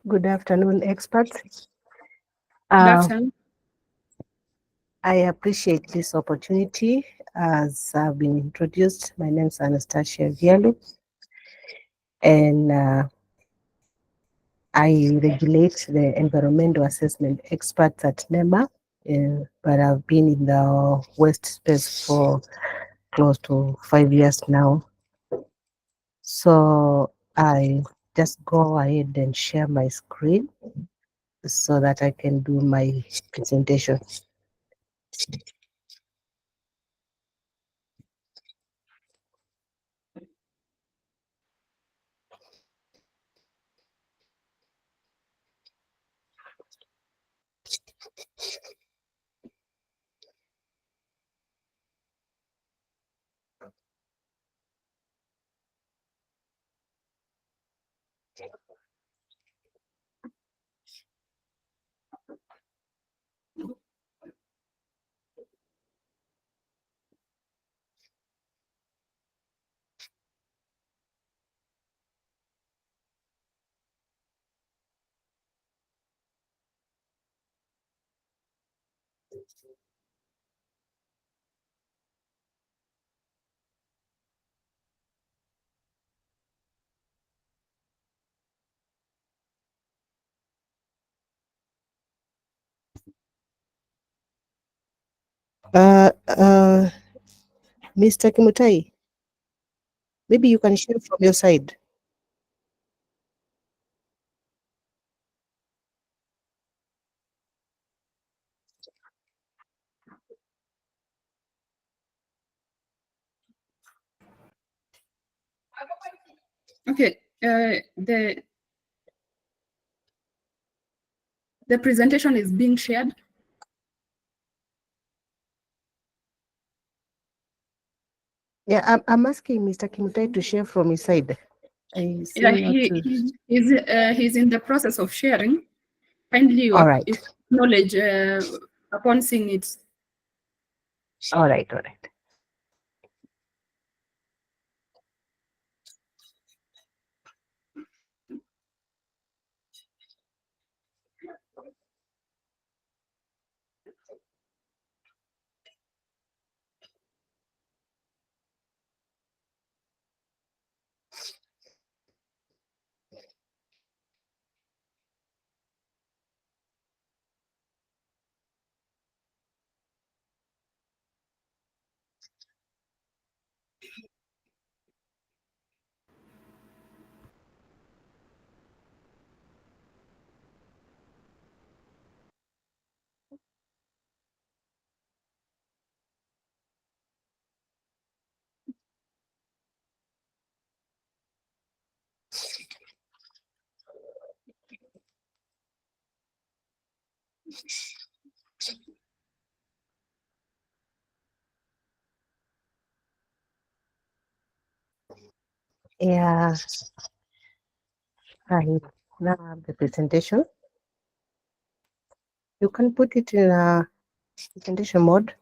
Good afternoon, experts. Good Uh, afternoon. I appreciate this opportunity. As I've been introduced, my name is Anastasia Vialu, and I regulate the environmental assessment experts at NEMA, but I've been in the West space for close to 5 years now. So I just go ahead and share my screen so that I can do my presentation. Uh, uh, Mr. Kimutai, maybe you can share from your side. Okay, the presentation is being shared. Yeah, I'm asking Mr. Kimutai to share from his side. I Yeah, seem not to. he's in the process of sharing. Kindly you All right, acknowledge upon seeing it. all right, all right. Yeah, I now have the presentation. You can put it in a presentation mode.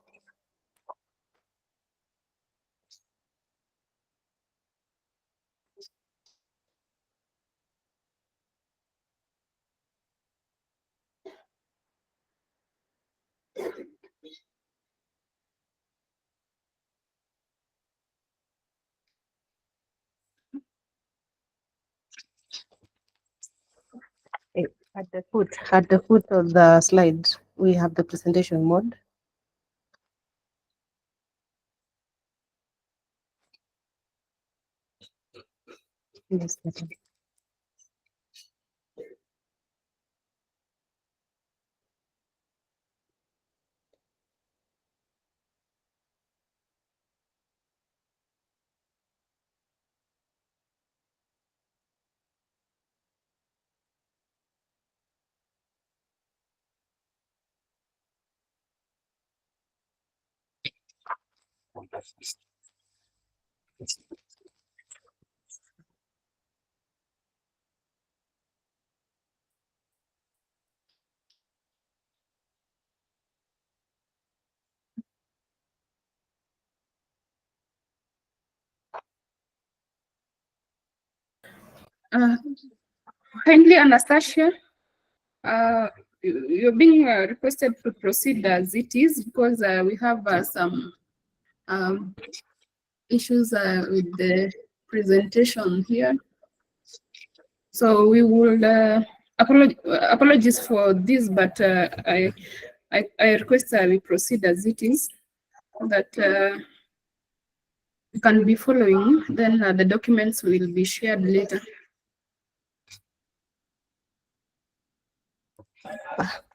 Eh, At the foot of the slide, we have the presentation mode. Yes, madam. Uh, Kindly, Anastasia, you're being requested to proceed as it is because we have some um, issues with the presentation here. So we will apologies for this, but I request we proceed as it is, so that you can be following. Then the documents will be shared later.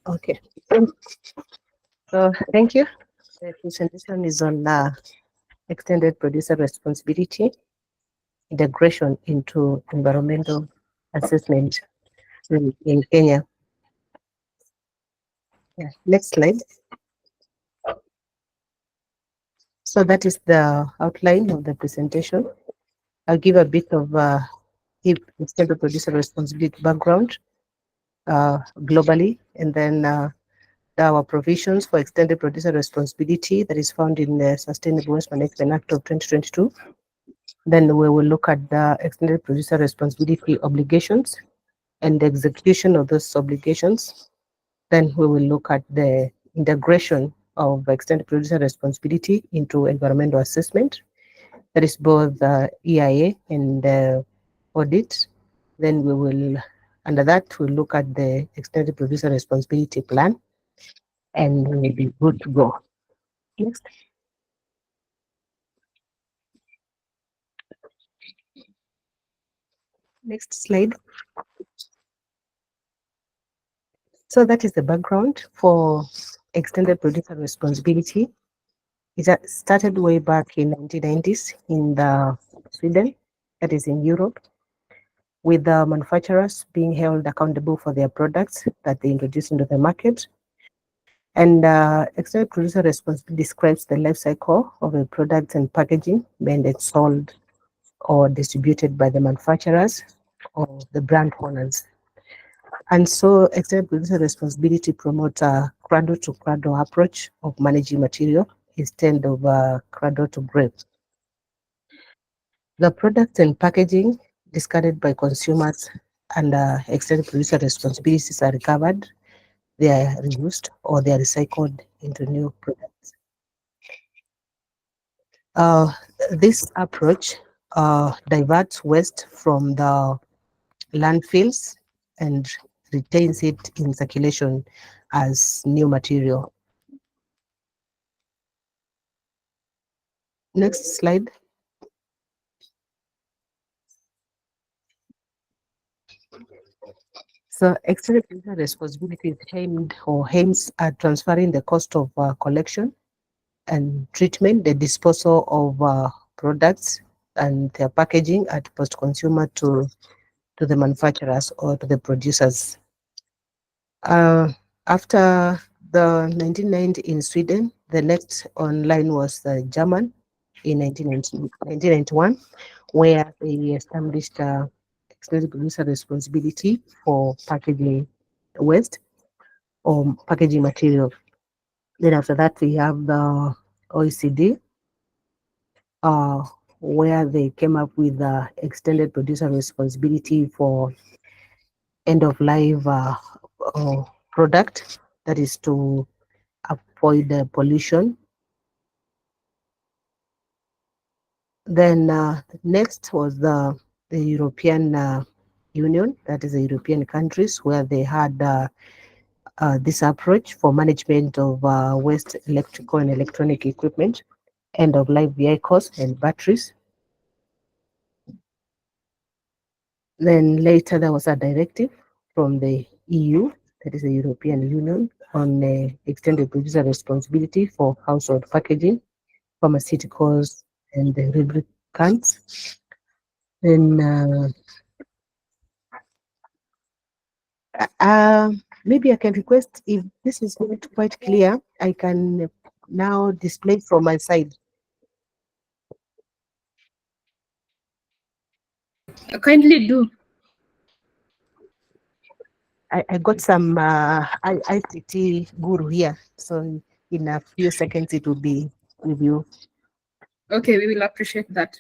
Okay. So thank you. The presentation is on extended producer responsibility, integration into environmental assessment in Kenya. Yeah. Next slide. So that is the outline of the presentation. I'll give a bit of extended producer responsibility background globally, and then our provisions for extended producer responsibility that is found in the Sustainable Waste Management Act of 2022. Then we will look at the extended producer responsibility obligations and the execution of those obligations. Then we will look at the integration of extended producer responsibility into environmental assessment. That is both the EIA and the audit. Then we will, under that, we'll look at the extended producer responsibility plan, and we'll be good to go. Next. Next slide. So that is the background for extended producer responsibility. It started way back in 1990s in the Sweden, that is in Europe, with the manufacturers being held accountable for their products that they introduce into the market. And extended producer responsibility describes the life cycle of a product and packaging when it's sold or distributed by the manufacturers or the brand owners. And so extended producer responsibility promotes a cradle to cradle approach of managing material instead of cradle to grave. The products and packaging discarded by consumers under extended producer responsibilities are recovered, they are reused, or they are recycled into new products. This approach diverts waste from the landfills and retains it in circulation as new material. Next slide. So extended producer responsibility is aims at transferring the cost of collection and treatment, the disposal of products and their packaging at post-consumer to the manufacturers or to the producers. After the 1990 in Sweden, the next online was German in 1991, where they established extended producer responsibility for packaging waste or packaging material. Then after that, we have the OECD, where they came up with the extended producer responsibility for end of life product, that is to avoid the pollution. Then next was the European Union, that is the European countries, where they had this approach for management of waste electrical and electronic equipment, end of life vehicles and batteries. Then later there was a directive from the EU, that is the European Union, on extended producer responsibility for household packaging, pharmaceuticals, and the lubricants. Then maybe I can request, if this is not quite clear, I can now display from my side. Kindly do. I got some ICT guru here, so in a few seconds it will be with you. Okay, we will appreciate that.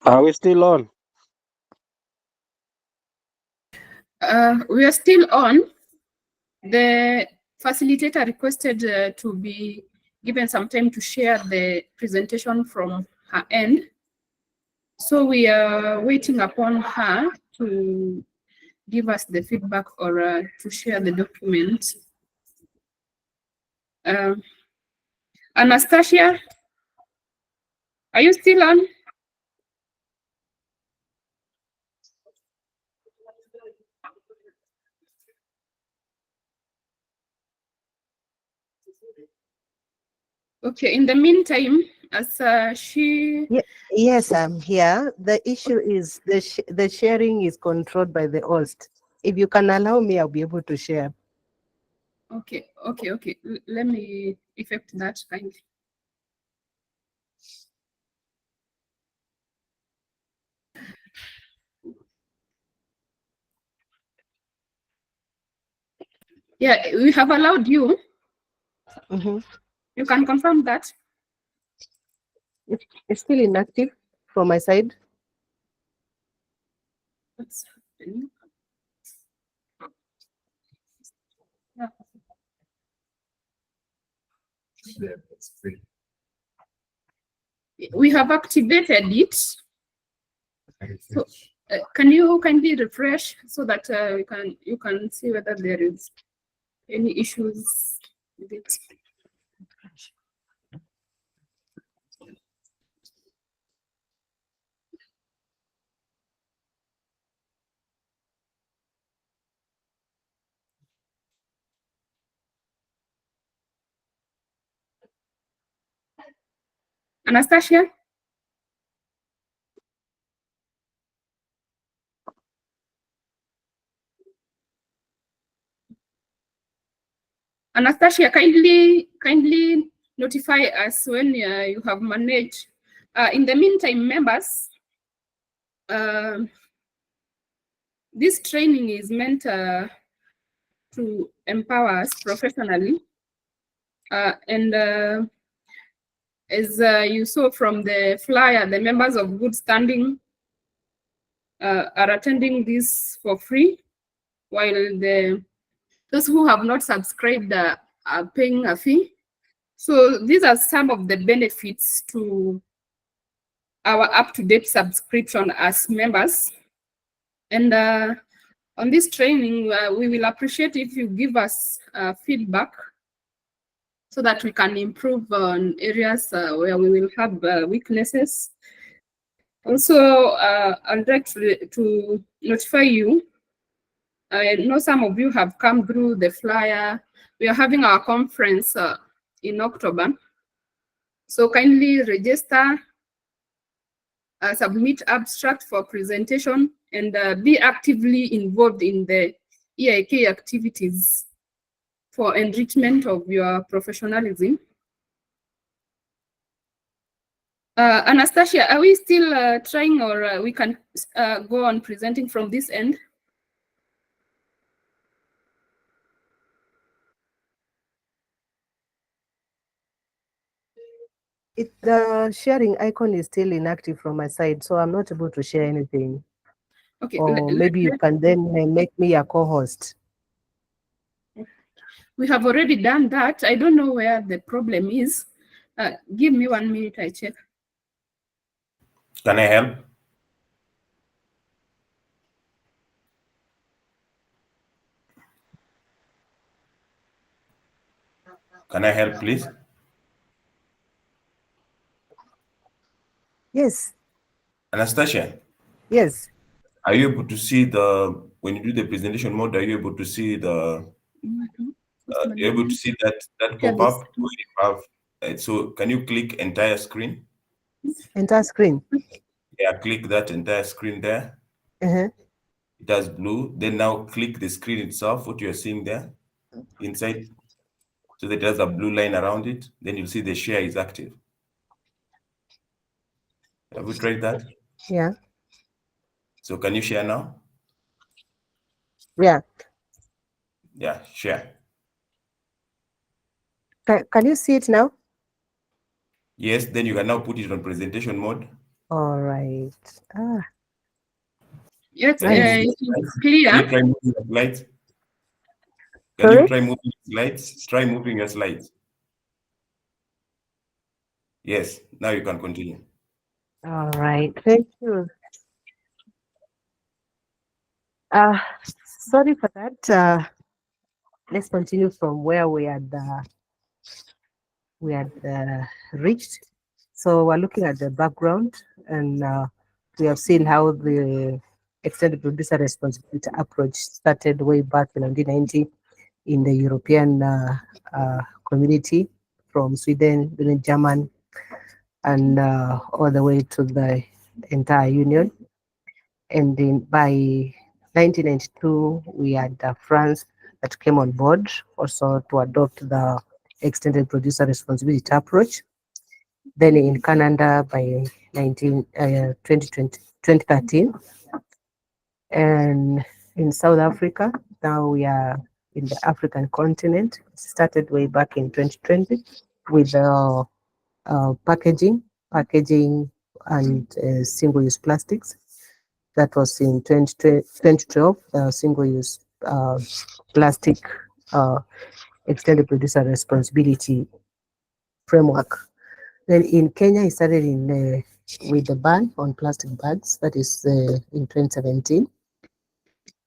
Are we still on? We are still on. The facilitator requested to be given some time to share the presentation from her end. So we are waiting upon her to give us the feedback or to share the document. Anastasia, are you still on? Okay, in the meantime, as she... Yes, I'm here. The issue is the sharing is controlled by the host. If you can allow me, I'll be able to share. Okay. Let me effect that kindly. Yeah, we have allowed you. You can confirm that. It's still inactive from my side. What's happening? Yeah. We have activated it. So, can you kindly refresh so that you can see whether there is any issues with it? Anastasia? Anastasia, kindly notify us when you have managed. In the meantime, members, this training is meant to empower us professionally. And as you saw from the flyer, the members of good standing are attending this for free, while those who have not subscribed are paying a fee. So these are some of the benefits to our up-to-date subscription as members. And on this training, we will appreciate if you give us feedback so that we can improve on areas where we will have weaknesses. Also, I'd like to notify you I know some of you have come through the flyer. We are having our conference in October. So kindly register, submit abstract for presentation, and be actively involved in the EIK activities for enrichment of your professionalism. Anastasia, are we still trying, or we can go on presenting from this end? The sharing icon is still inactive from my side, so I'm not able to share anything. Okay. Or maybe you can then make me a co-host. We have already done that. I don't know where the problem is. Give me 1 minute, I check. Can I help? Can I help, please? Yes. Anastasia, Yes. are you able to see when you do the presentation mode, are you able to see you're able to see that Yeah, pop-up where you have, so can you click entire screen? Entire screen. Yeah, click that entire screen there. Uh-huh. It has blue. Then now click the screen itself, what you're seeing there inside. So that it has a blue line around it. Then you'll see the share is active. Have you tried that? Yeah. So can you share now? Yeah. Yeah, share. Can you see it now? Yes, then you can now put it on presentation mode. All right. Yes, Nice. it's Can you clear. try moving your slides? Can you Sorry? try moving your slides? Try moving your slides. Yes, now you can continue. All right. Thank you. Uh, Sorry for that. Let's continue from where we had reached. So we're looking at the background, and we have seen how the extended producer responsibility approach started way back in 1990 in the European community, from Sweden, then German, and all the way to the entire Union. And then by 1992, we had France that came on board also to adopt the extended producer responsibility approach. Then in Canada by 2013, and in South Africa, now we are in the African continent. It started way back in 2020 with packaging and single-use plastics. That was in 2012, single-use plastic uh, extended producer responsibility framework. Then in Kenya, it started with the ban on plastic bags. That is in 2017,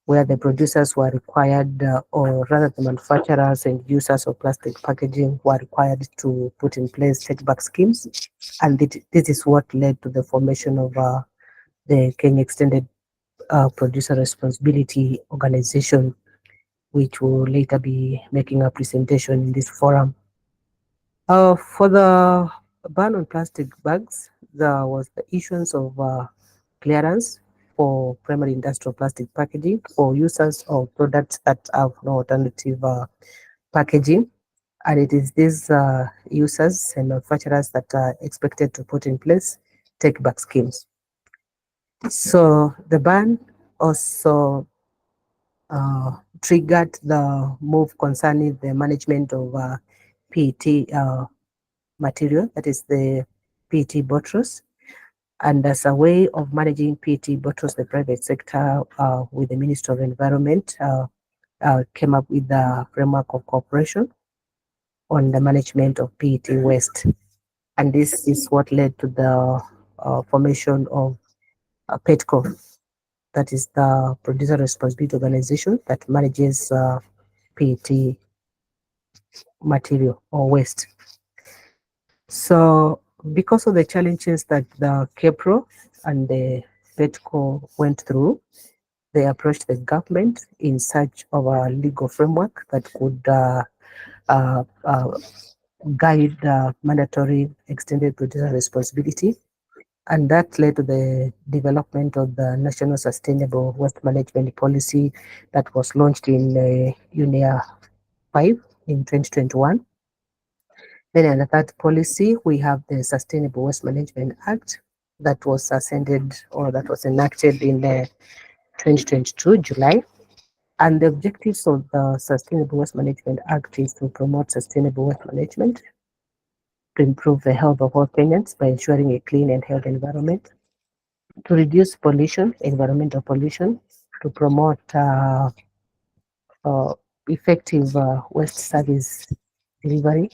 where the producers were required, or rather the manufacturers and users of plastic packaging were required to put in place take-back schemes. And this is what led to the formation of the Kenya Extended Producer Responsibility Organization, which will later be making a presentation in this forum. For the ban on plastic bags, there was the issuance of clearance for primary industrial plastic packaging for users of products that have no alternative packaging. And it is these users and manufacturers that are expected to put in place take back schemes. So the ban also triggered the move concerning the management of PET material, that is the PET bottles. And as a way of managing PET bottles, the private sector, with the Ministry of Environment, came up with the framework of cooperation on the management of PET waste. And this is what led to the formation of PETCO, that is the Producer Responsibility Organization that manages PET material or waste. So because of the challenges that the KEPRO and the PETCO went through, they approached the government in search of a legal framework that could uh, uh, guide mandatory extended producer responsibility. And that led to the development of the National Sustainable Waste Management Policy that was launched in UNEA 5 in 2021. Then in the third policy, we have the Sustainable Waste Management Act that was ascended or that was enacted in 2022 July. And the objectives of the Sustainable Waste Management Act is to promote sustainable waste management, to improve the health of all Kenyans by ensuring a clean and healthy environment, to reduce pollution, environmental pollution, to promote uh, effective waste service delivery,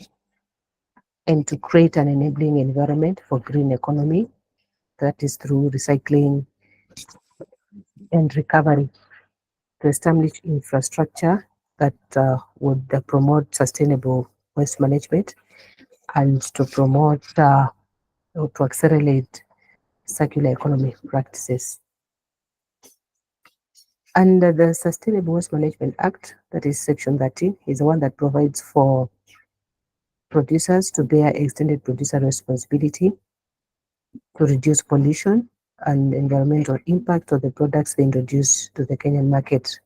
and to create an enabling environment for green economy, that is through recycling and recovery, to establish infrastructure that would promote sustainable waste management, and to promote or to accelerate circular economy practices. Under the Sustainable Waste Management Act, that is Section 13, is the one that provides for producers to bear extended producer responsibility to reduce pollution and environmental impact of the products they introduce to the Kenyan market.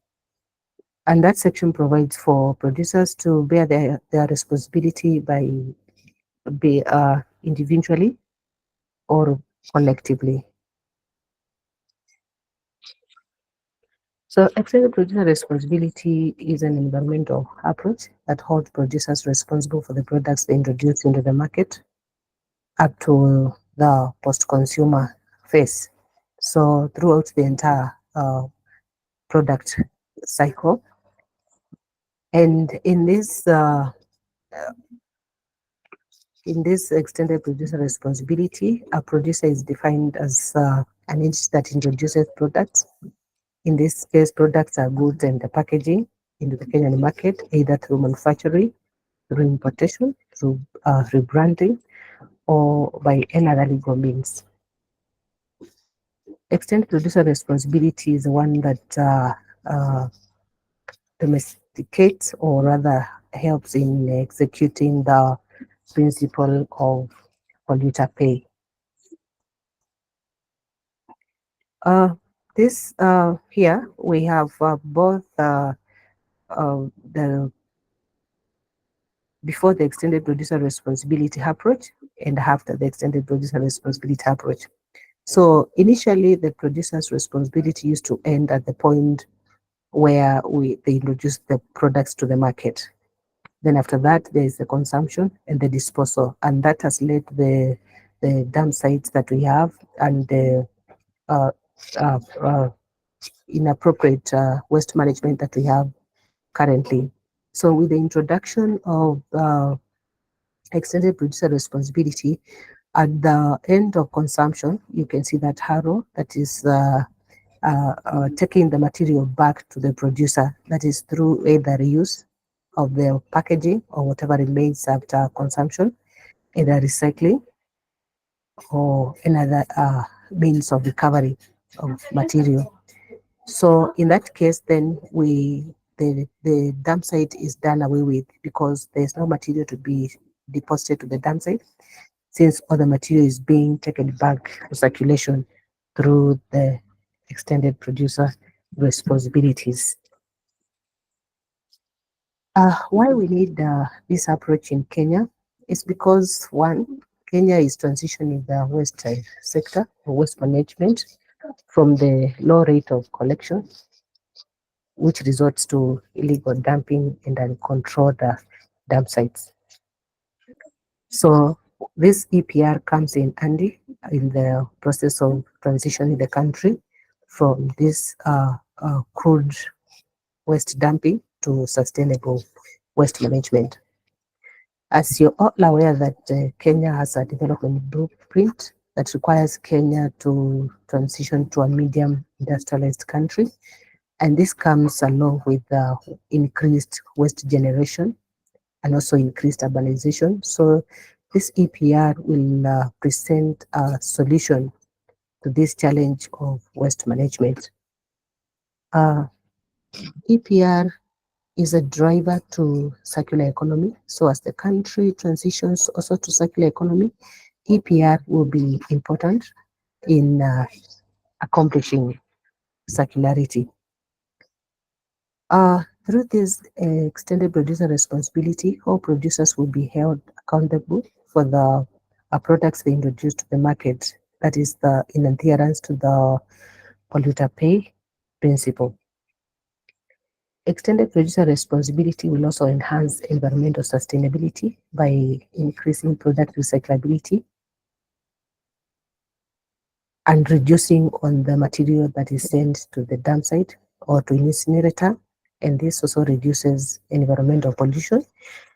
And that section provides for producers to bear their responsibility by individually or collectively. So extended producer responsibility is an environmental approach that holds producers responsible for the products they introduce into the market up to the post-consumer phase. So throughout the entire product cycle. And in this extended producer responsibility, a producer is defined as an entity that introduces products. In this case, products are goods and the packaging into the Kenyan market, either through manufacturing, through importation, through rebranding, or by any other legal means. Extended producer responsibility is the one that domesticates or rather helps in executing the principle of polluter pay. This here we have both the before the extended producer responsibility approach and after the extended producer responsibility approach. So initially, the producer's responsibility used to end at the point where they introduce the products to the market. Then after that, there is the consumption and the disposal, and that has led the dump sites that we have and the uh, inappropriate waste management that we have currently. So with the introduction of extended producer responsibility, at the end of consumption, you can see that arrow that is taking the material back to the producer, that is through either reuse of the packaging or whatever remains after consumption, either recycling or another means of recovery of material. So in that case, then the dump site is done away with because there's no material to be deposited to the dump site, since all the material is being taken back to circulation through the extended producer responsibilities. Why we need this approach in Kenya is because, one, Kenya is transitioning the waste sector or waste management from the low rate of collection, which resorts to illegal dumping and uncontrolled dump sites. So this EPR comes in handy in the process of transitioning the country from this crude waste dumping to sustainable waste management. As you're all aware that Kenya has a development blueprint that requires Kenya to transition to a medium industrialized country. And this comes along with increased waste generation and also increased urbanization. So this EPR will present a solution to this challenge of waste management. Uh, EPR is a driver to circular economy. So as the country transitions also to circular economy, EPR will be important in accomplishing circularity. Through this extended producer responsibility, all producers will be held accountable for the products they introduce to the market. That is in adherence to the polluter pay principle. Extended producer responsibility will also enhance environmental sustainability by increasing product recyclability and reducing on the material that is sent to the dump site or to incinerator. And this also reduces environmental pollution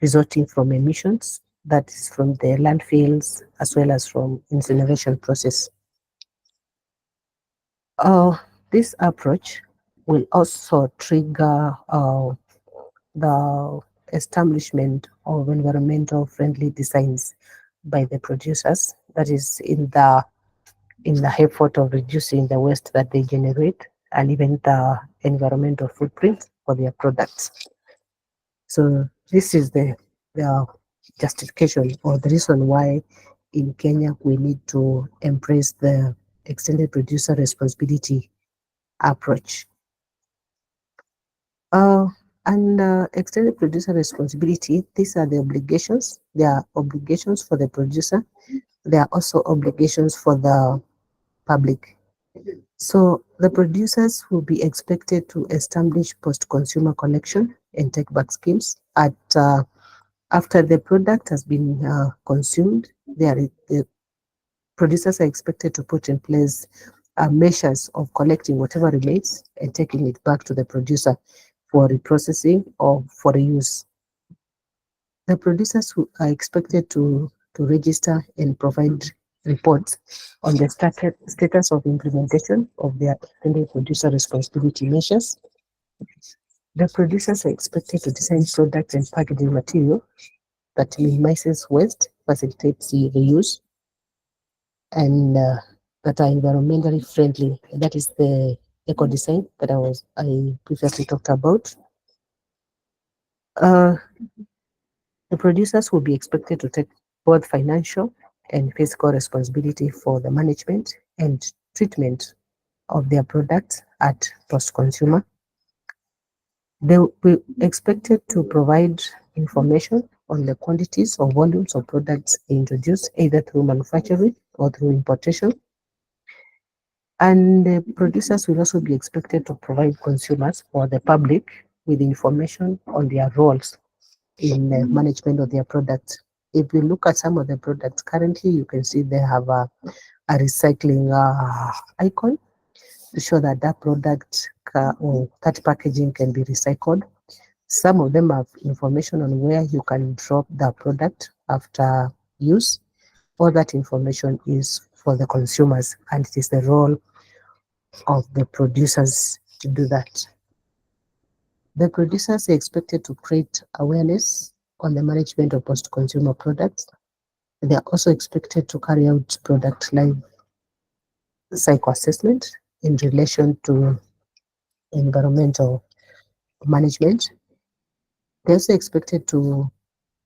resulting from emissions, that is from the landfills as well as from incineration process. This approach will also trigger the establishment of environmental friendly designs by the producers, that is in the effort of reducing the waste that they generate and even the environmental footprint for their products. So this is the justification or the reason why in Kenya we need to embrace the extended producer responsibility approach. Uh, and extended producer responsibility, these are the obligations. There are obligations for the producer. There are also obligations for the public. So the producers will be expected to establish post-consumer collection and take-back schemes at after the product has been consumed. The producers are expected to put in place measures of collecting whatever remains and taking it back to the producer for reprocessing or for reuse. The producers who are expected to register and provide reports on the status of implementation of their extended producer responsibility measures. The producers are expected to design product and packaging material that minimizes waste, facilitates the reuse, and that are environmentally friendly. That is the eco design that I previously talked about. Uh, The producers will be expected to take both financial and physical responsibility for the management and treatment of their products at post-consumer. They will be expected to provide information on the quantities or volumes of products introduced either through manufacturing or through importation. And the producers will also be expected to provide consumers or the public with information on their roles in the management of their products. If you look at some of the products currently, you can see they have a recycling icon to show that that product or that packaging can be recycled. Some of them have information on where you can drop the product after use. All that information is for the consumers, and it is the role of the producers to do that. The producers are expected to create awareness on the management of post-consumer products. They are also expected to carry out product life cycle assessment in relation to environmental management. They're also expected to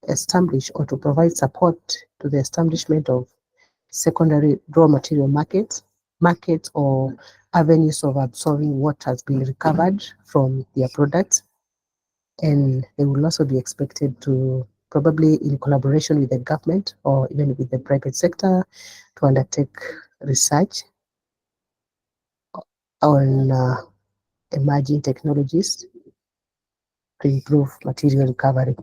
establish or to provide support to the establishment of secondary raw material markets or avenues of absorbing what has been recovered from their products. And they will also be expected to, probably in collaboration with the government or even with the private sector, to undertake research on emerging technologies to improve material recovery.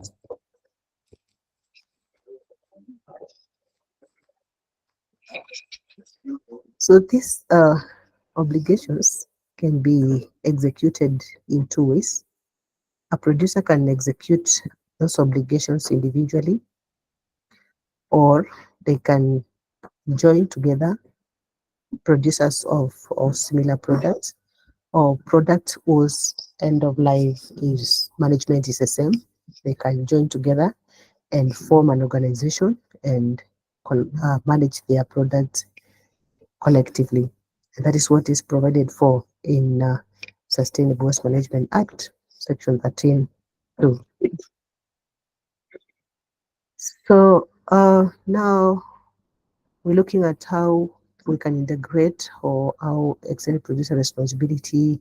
So these obligations can be executed in two ways. A producer can execute those obligations individually, or they can join together producers of similar products or product whose end of life is management is the same. They can join together and form an organization and manage their product collectively. And that is what is provided for in Sustainable Waste Management Act, Section 13(2). So now we're looking at how we can integrate, or how extended producer responsibility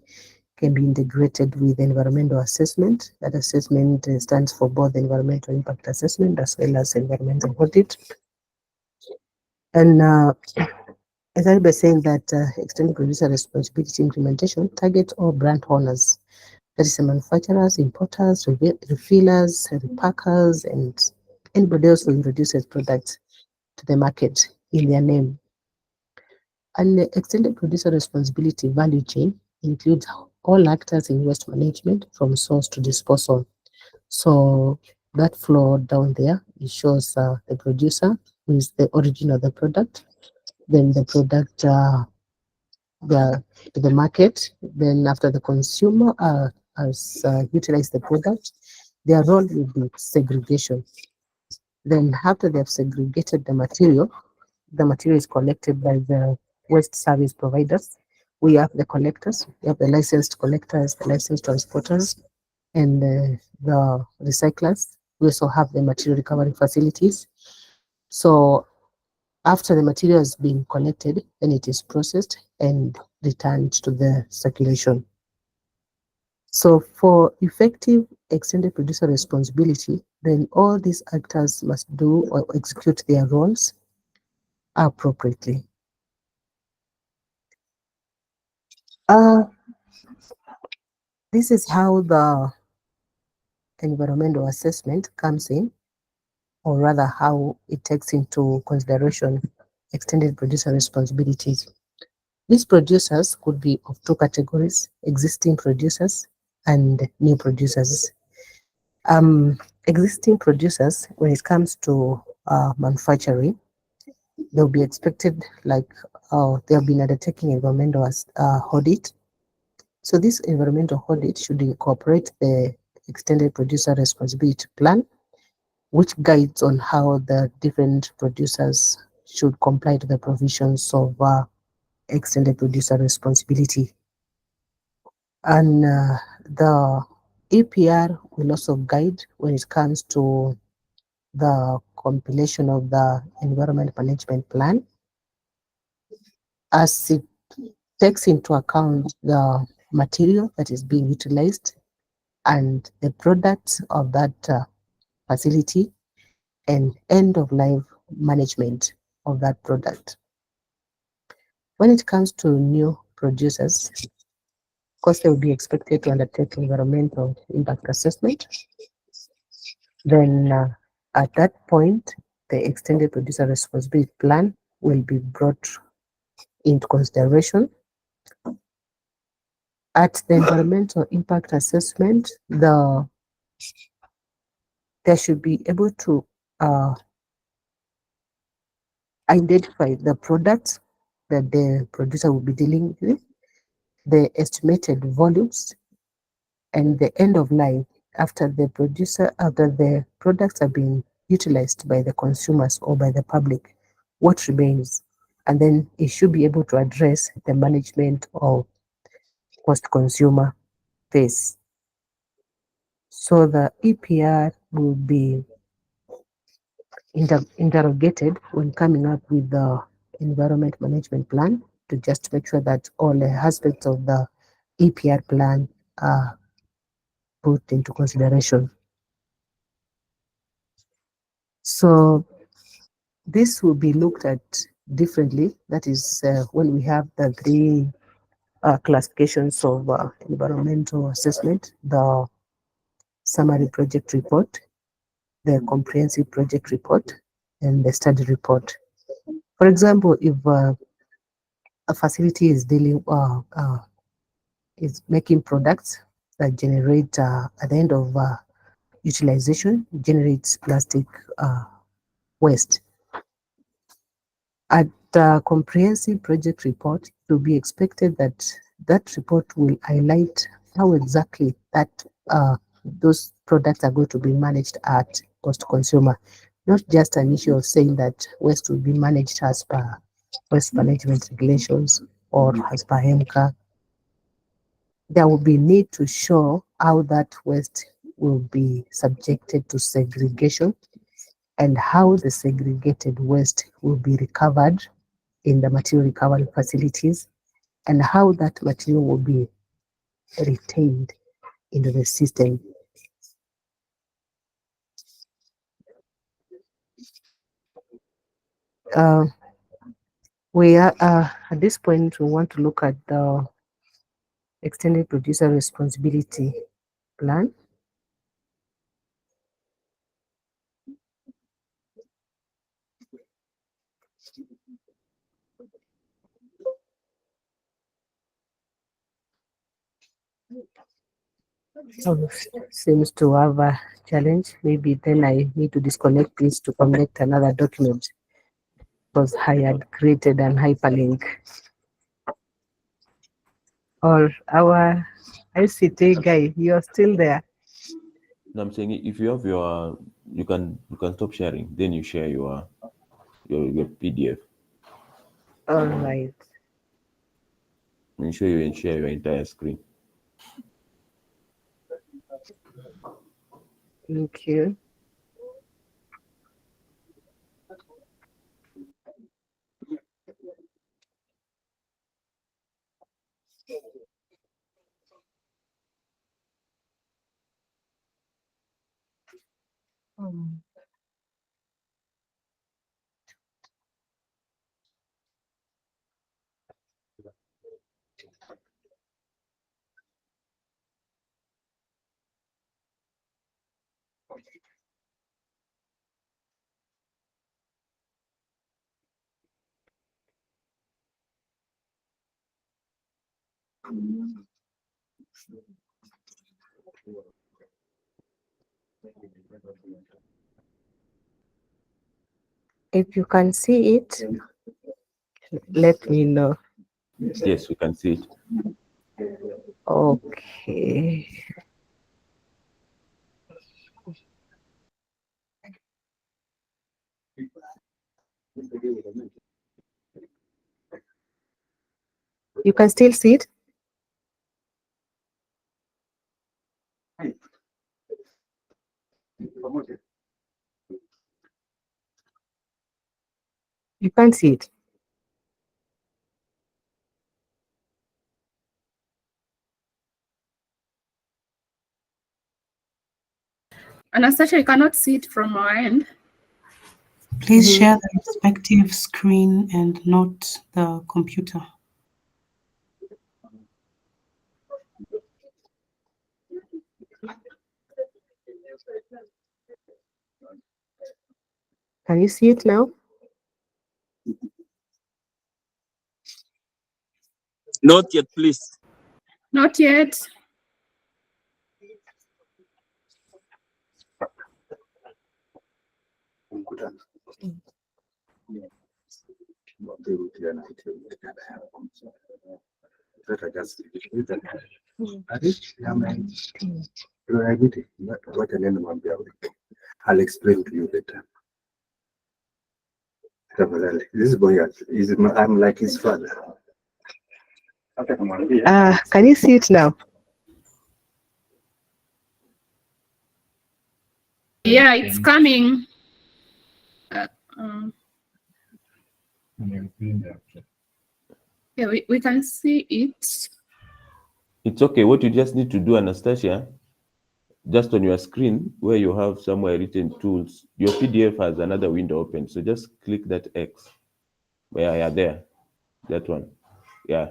can be integrated with environmental assessment. That assessment stands for both environmental impact assessment as well as environmental audit. And I started by saying that extended producer responsibility implementation targets all brand owners, that is, the manufacturers, importers, refillers, repackers, and anybody else who introduces products to the market in their name. And the extended producer responsibility value chain includes all actors in waste management from source to disposal. So that flow down there, it shows the producer, who is the origin of the product, then the product to the market, then after the consumer has utilized the product, their role will be segregation. Then after they have segregated the material is collected by the waste service providers. We have the collectors, we have the licensed collectors, the licensed transporters, and the recyclers. We also have the material recovery facilities. So after the material has been collected, then it is processed and returned to the circulation. So for effective extended producer responsibility, then all these actors must do or execute their roles appropriately. This is how the environmental assessment comes in, or rather how it takes into consideration extended producer responsibilities. These producers could be of two categories: existing producers and new producers. Existing producers, when it comes to manufacturing, they'll be expected, like they'll be undertaking environmental audit. So this environmental audit should incorporate the extended producer responsibility plan, which guides on how the different producers should comply to the provisions of extended producer responsibility. And the EPR will also guide when it comes to the compilation of the environment management plan, as it takes into account the material that is being utilized and the products of that facility and end of life management of that product. When it comes to new producers, of course, they will be expected to undertake environmental impact assessment. Then at that point, the extended producer responsibility plan will be brought into consideration. At the environmental impact assessment, they should be able to identify the products that the producer will be dealing with, the estimated volumes, and the end of life after the products are being utilized by the consumers or by the public, what remains. And then it should be able to address the management of post-consumer phase. So the EPR will be interrogated when coming up with the environment management plan, to just make sure that all the aspects of the EPR plan are put into consideration. So this will be looked at differently. That is when we have the three classifications of environmental assessment: the summary project report, the comprehensive project report, and the study report. For example, if a facility is is making products that generate at the end of utilization, generates plastic waste, at the comprehensive project report, it will be expected that that report will highlight how exactly that those products are going to be managed at post-consumer. Not just an issue of saying that waste will be managed as per waste management regulations or as per MCA. there will be need to show how that waste will be subjected to segregation and how the segregated waste will be recovered in the material recovery facilities and how that material will be retained into the system. We are at this point, we want to look at the extended producer responsibility plan. Seems to have a challenge. Maybe then I need to disconnect this to connect another document because I had created an hyperlink. Or our ICT guy, you're still there. No, I'm saying if you have your, you can stop sharing. Then you share your PDF. All right. And show you and share your entire screen. Thank you. If you can see it, let me know. Yes, we can see it. Okay. You can still see it? You can't see it. Anastasia, I cannot see it from our end. Please share the respective screen and not the computer. Can you see it now? Not yet, please. Not yet. I'll explain to you later. This boy I'm like his father. Can you see it now? Yeah, it's coming. Yeah, we can see it. It's okay. What you just need to do, Anastasia, just on your screen where you have somewhere written tools, your PDF has another window open. So just click that X. Where yeah, there. That one. Yeah.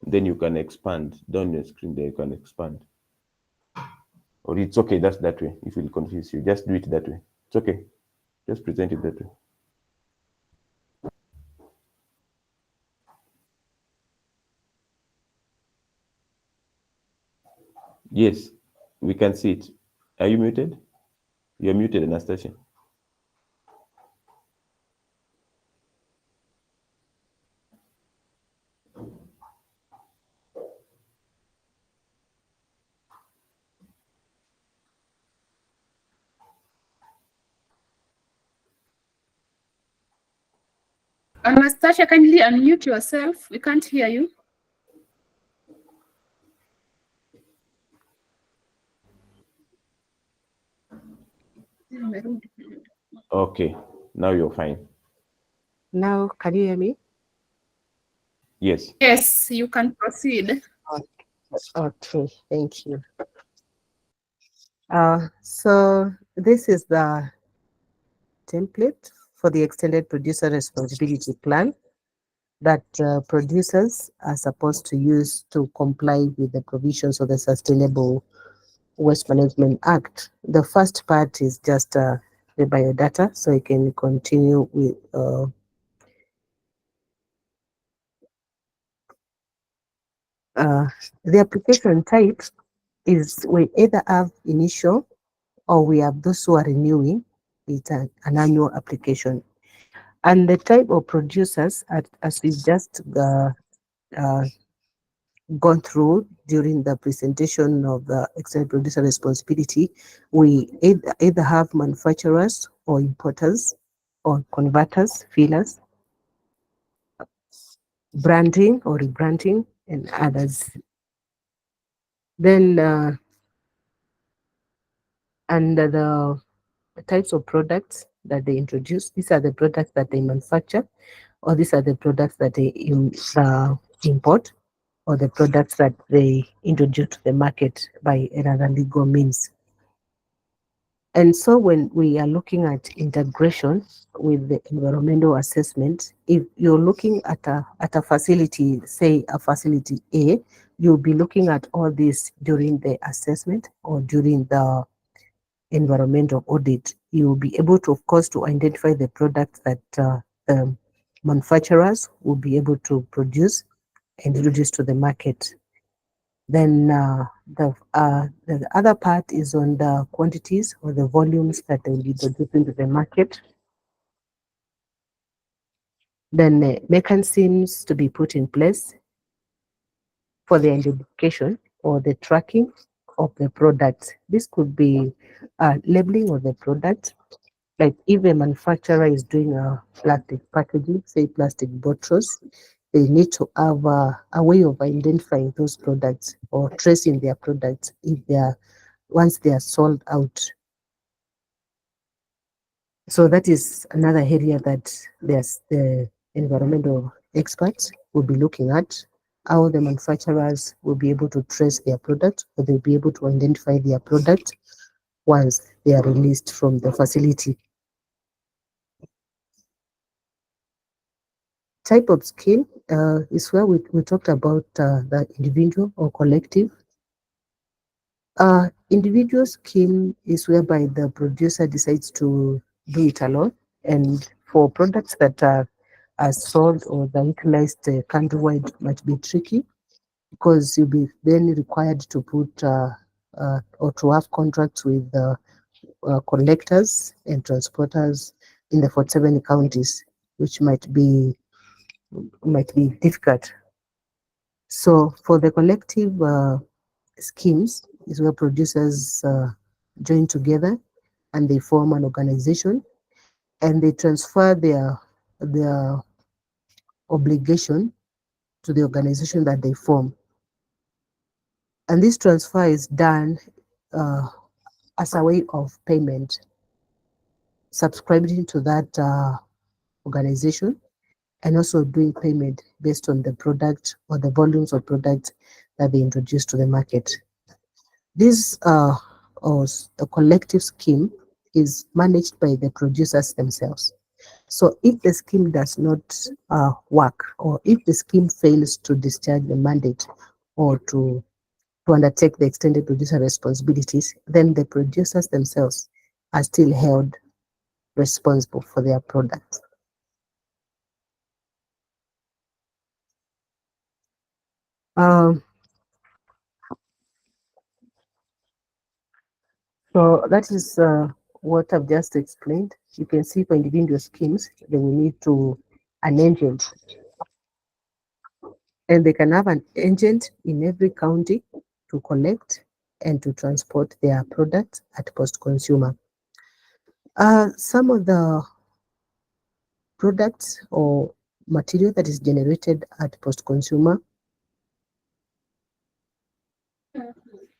Then you can expand. Down your screen there, you can expand. Or it's okay, that's that way. If it will confuse you, just do it that way. It's okay. Just present it that way. Yes, we can see it. Are you muted? You're muted, Anastasia. Anastasia, kindly unmute yourself. We can't hear you. Okay, now you're fine. Now, can you hear me? Yes. Yes, you can proceed. Okay, thank you. So this is the template for the extended producer responsibility plan that producers are supposed to use to comply with the provisions of the Sustainable Waste Management Act. The first part is just the biodata, so you can continue with the application type is we either have initial or we have those who are renewing. It's an annual application. And the type of producers, as we've just uh, gone through during the presentation of the extended producer responsibility, we either have manufacturers or importers or converters, fillers, branding or rebranding, and others. Then, under the types of products that they introduce, these are the products that they manufacture, or these are the products that they import, or the products that they introduce to the market by another legal means. And so when we are looking at integration with the environmental assessment, if you're looking at a facility, say a facility A, you'll be looking at all this during the assessment or during the environmental audit. You'll be able to, of course, to identify the products that manufacturers will be able to produce and introduce to the market. Then the other part is on the quantities or the volumes that they will be introducing to the market. Then mechanisms to be put in place for the identification or the tracking of the product. This could be labeling of the product. Like if a manufacturer is doing a plastic packaging, say plastic bottles, they need to have a way of identifying those products or tracing their products if they are once they are sold out. So that is another area that there's the environmental experts will be looking at how the manufacturers will be able to trace their product or they'll be able to identify their product once they are released from the facility. Type of scheme is where we talked about the individual or collective. Individual scheme is whereby the producer decides to do it alone, and for products that are sold or they're utilized countrywide might be tricky because you'll be then required to put or to have contracts with collectors and transporters in the 47 counties, which might be difficult. So for the collective schemes is where producers join together and they form an organization and they transfer their obligation to the organization that they form. And this transfer is done as a way of payment, subscribing to that organization and also doing payment based on the product or the volumes of products that they introduce to the market. This or a collective scheme is managed by the producers themselves. So if the scheme does not work, or if the scheme fails to discharge the mandate or to undertake the extended producer responsibilities, then the producers themselves are still held responsible for their products. So that is what I've just explained. You can see for individual schemes, they will need to an agent, and they can have an agent in every county to collect and to transport their products at post-consumer. Some of the products or material that is generated at post-consumer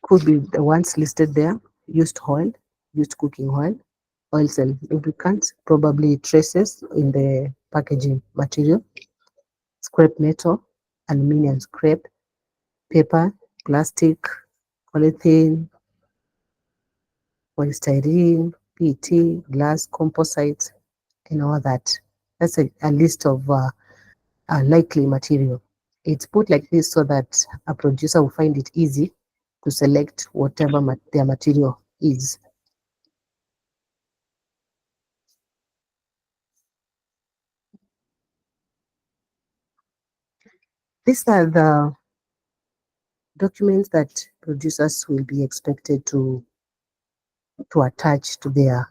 could be the ones listed there: used oil, used cooking oil, oils and lubricants, probably traces in the packaging material, scrap metal, aluminium scrap, paper, plastic, polythene, polystyrene, PET, glass, composites, and all that. That's a list of likely material. It's put like this so that a producer will find it easy to select whatever their material is. These are the documents that producers will be expected to attach to their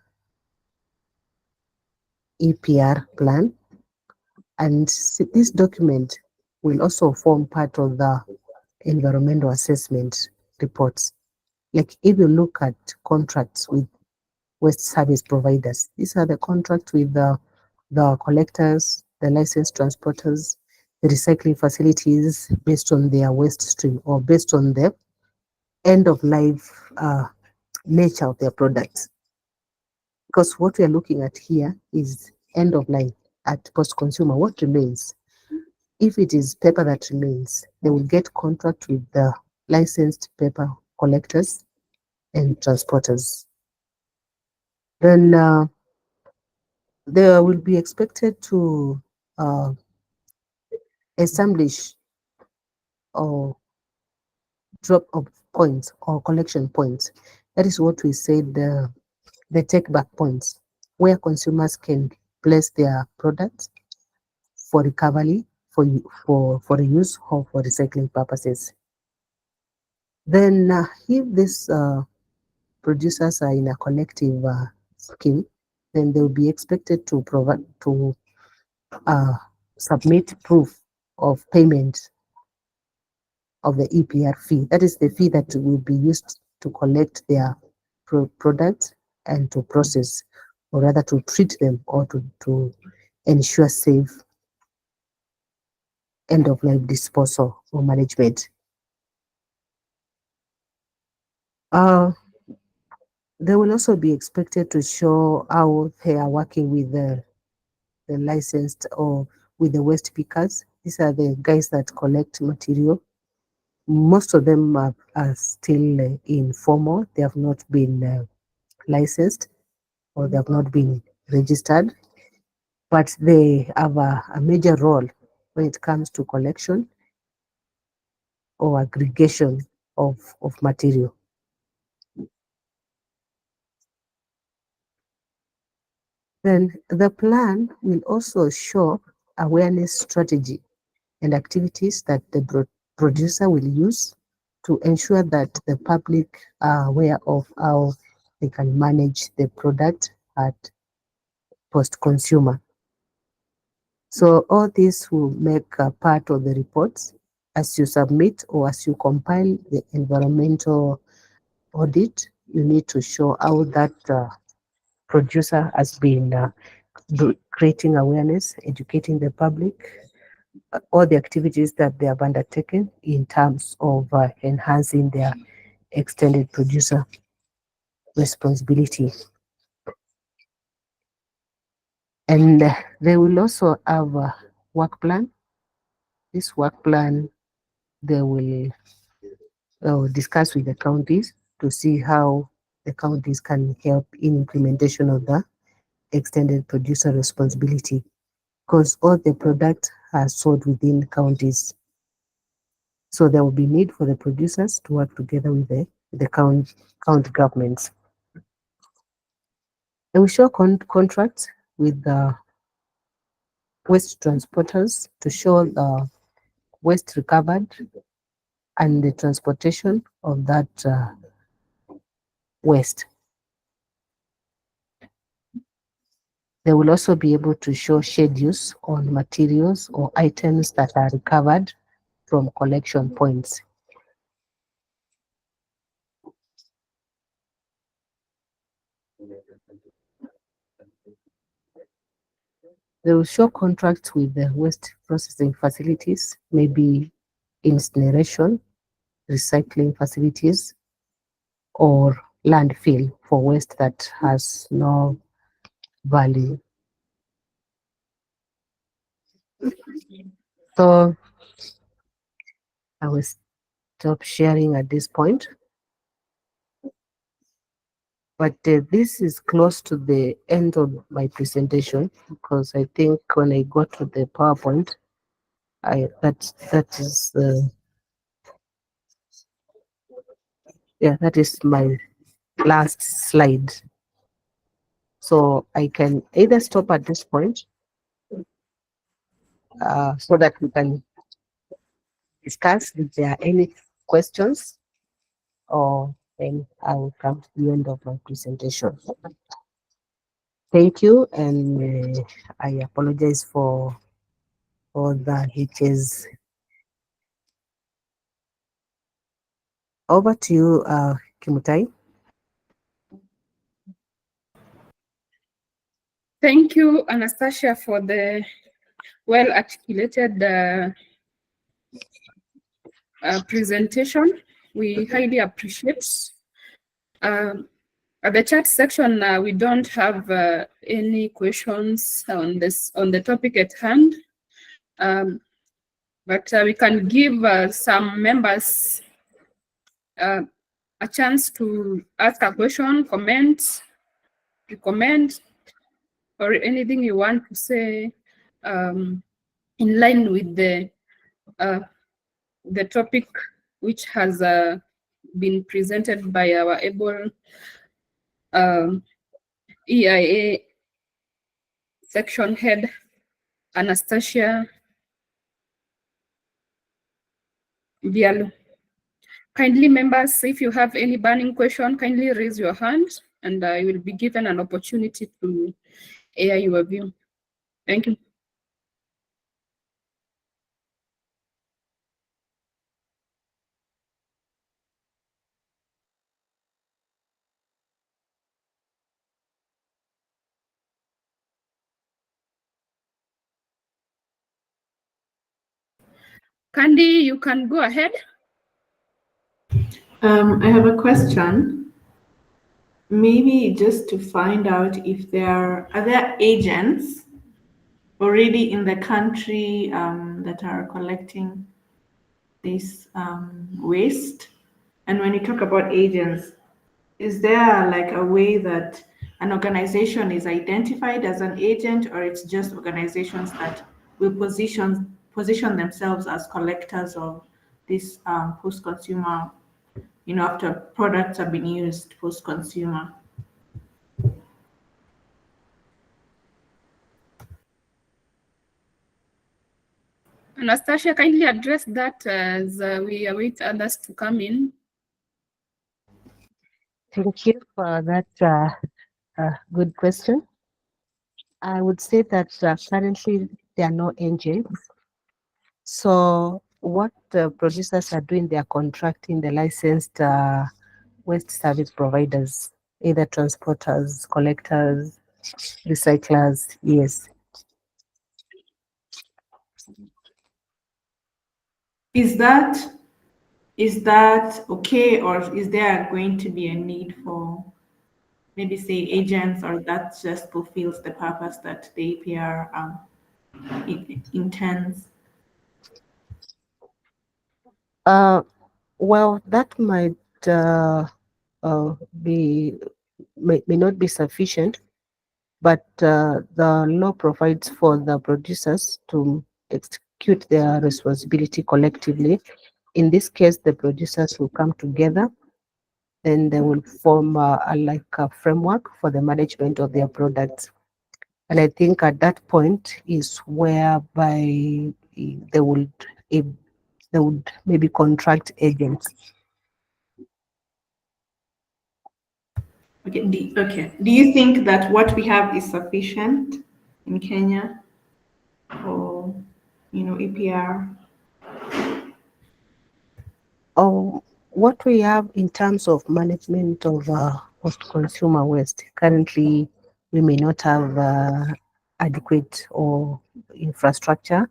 EPR plan. And this document will also form part of the environmental assessment reports. Like if you look at contracts with waste service providers, these are the contracts with the collectors, the licensed transporters, the recycling facilities based on their waste stream or based on the end of life nature of their products. Because what we are looking at here is end of life at post consumer. What remains? If it is paper that remains, they will get contract with the licensed paper collectors and transporters. Then they will be expected to establish or drop of points or collection points. That is what we said, the take back points, where consumers can place their products for recovery, for the use or for recycling purposes. Then if these producers are in a collective scheme, then they will be expected to provide to submit proof of payment of the EPR fee. That is the fee that will be used to collect their products and to process, or rather to treat them or to ensure safe end of life disposal or management. They will also be expected to show how they are working with the licensed or with the waste pickers. These are the guys that collect material. Most of them are still informal. They have not been licensed or they have not been registered, but they have a major role when it comes to collection or aggregation of material. Then the plan will also show awareness strategy and activities that the producer will use to ensure that the public are aware of how they can manage the product at post-consumer. So all this will make a part of the reports as you submit or as you compile the environmental audit. You need to show how that producer has been creating awareness, educating the public, all the activities that they have undertaken in terms of enhancing their extended producer responsibility. And they will also have a work plan. This work plan, they will discuss with the counties to see how the counties can help in implementation of the extended producer responsibility, because all the products are sold within counties. So there will be need for the producers to work together with the county governments. They will show contracts with the waste transporters to show the waste recovered and the transportation of that waste. They will also be able to show schedules on materials or items that are recovered from collection points. They will show contracts with the waste processing facilities, maybe incineration, recycling facilities, or landfill for waste that has no value. So I will stop sharing at this point. But this is close to the end of my presentation because I think when I go to the PowerPoint, that is that is my last slide. So I can either stop at this point so that we can discuss if there are any questions, or then I will come to the end of my presentation. Thank you, and I apologize for all the hitches. Over to you, Kimutai. Thank you, Anastasia, for the well-articulated presentation. We highly appreciate. At the chat section, we don't have any questions on the topic at hand, but we can give some members a chance to ask a question, comment, recommend, or anything you want to say in line with the topic which has been presented by our able EIA section head, Anastasia Bialu. Kindly members, if you have any burning question, kindly raise your hand and you will be given an opportunity to air your view. Thank you. Candy, you can go ahead. I have a question. Maybe just to find out if there are agents already in the country that are collecting this waste. And when you talk about agents, is there like a way that an organization is identified as an agent, or it's just organizations that will position themselves as collectors of this post-consumer, after products have been used post-consumer? Anastasia, kindly address that as we await others to come in. Thank you for that good question. I would say that currently there are no agents. So what the producers are doing, they are contracting the licensed waste service providers, either transporters, collectors, recyclers. Yes. Is that okay, or is there going to be a need for maybe say agents, or that just fulfills the purpose that the APR intends? Well, that might be may not be sufficient, but the law provides for the producers to execute their responsibility collectively. In this case, the producers will come together and they will form like a framework for the management of their products. And I think at that point is whereby they would maybe contract agents. Okay. Do you think that what we have is sufficient in Kenya for APR? What we have in terms of management of post-consumer waste, currently we may not have adequate or infrastructure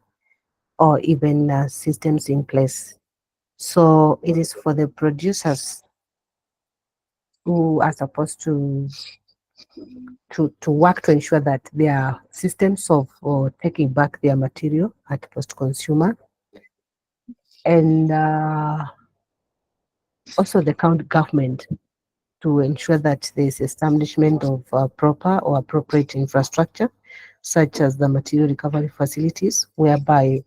or even systems in place. So it is for the producers who are supposed to to work to ensure that their systems of taking back their material at post-consumer, and also the county government to ensure that there is establishment of proper or appropriate infrastructure, such as the material recovery facilities, whereby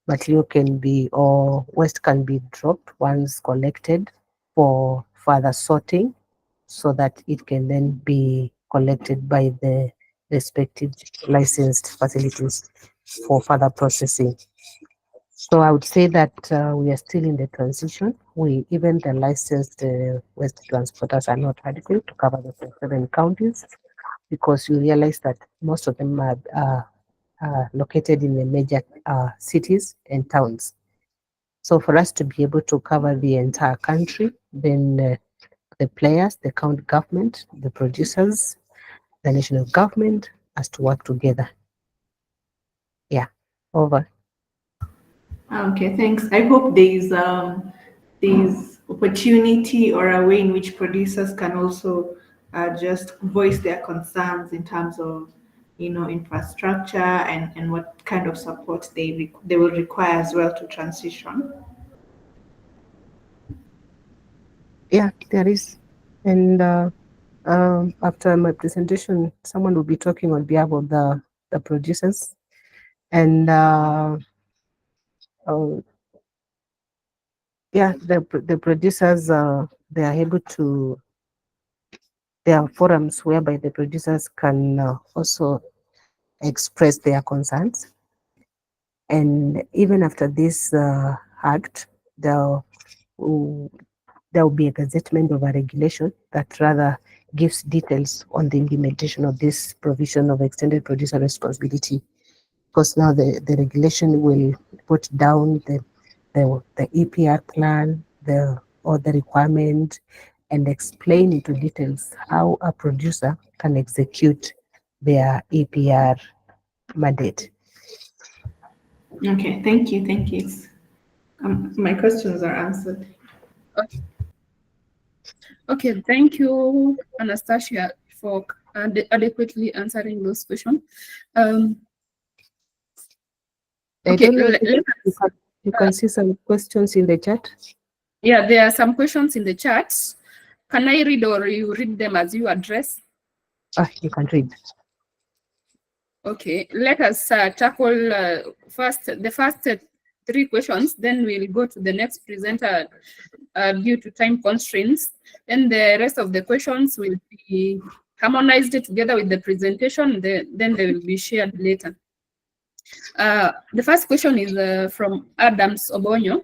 material can be or waste can be dropped once collected for further sorting, so that it can then be collected by the respective licensed facilities for further processing. So I would say that we are still in the transition. Even the licensed waste transporters are not adequate to cover the 7 counties, because you realize that most of them are located in the major cities and towns. So for us to be able to cover the entire country, then the players, the county government, the producers, the national government has to work together. Yeah, over. Okay, thanks. I hope there's opportunity or a way in which producers can also just voice their concerns in terms of infrastructure and what kind of support they will require as well to transition. Yeah, there is. And after my presentation, someone will be talking on behalf of the producers. And yeah, the producers, they are able to, there are forums whereby the producers can also express their concerns. And even after this act, there will be a gazettement of a regulation that rather gives details on the implementation of this provision of extended producer responsibility. Because now the regulation will put down the EPR plan, all the requirement, and explain into details how a producer can execute their EPR mandate. Okay, thank you, thank you. My questions are answered. Okay, thank you, Anastasia, for adequately answering those questions. I Okay, don't know if you can see some questions in the chat. yeah, there are some questions in the chat. Can I read, or you read them as you address? You can read. Okay, let us tackle the first 3 questions, then we'll go to the next presenter due to time constraints. Then the rest of the questions will be harmonized together with the presentation, then they will be shared later. The first question is from Adams Obonyo.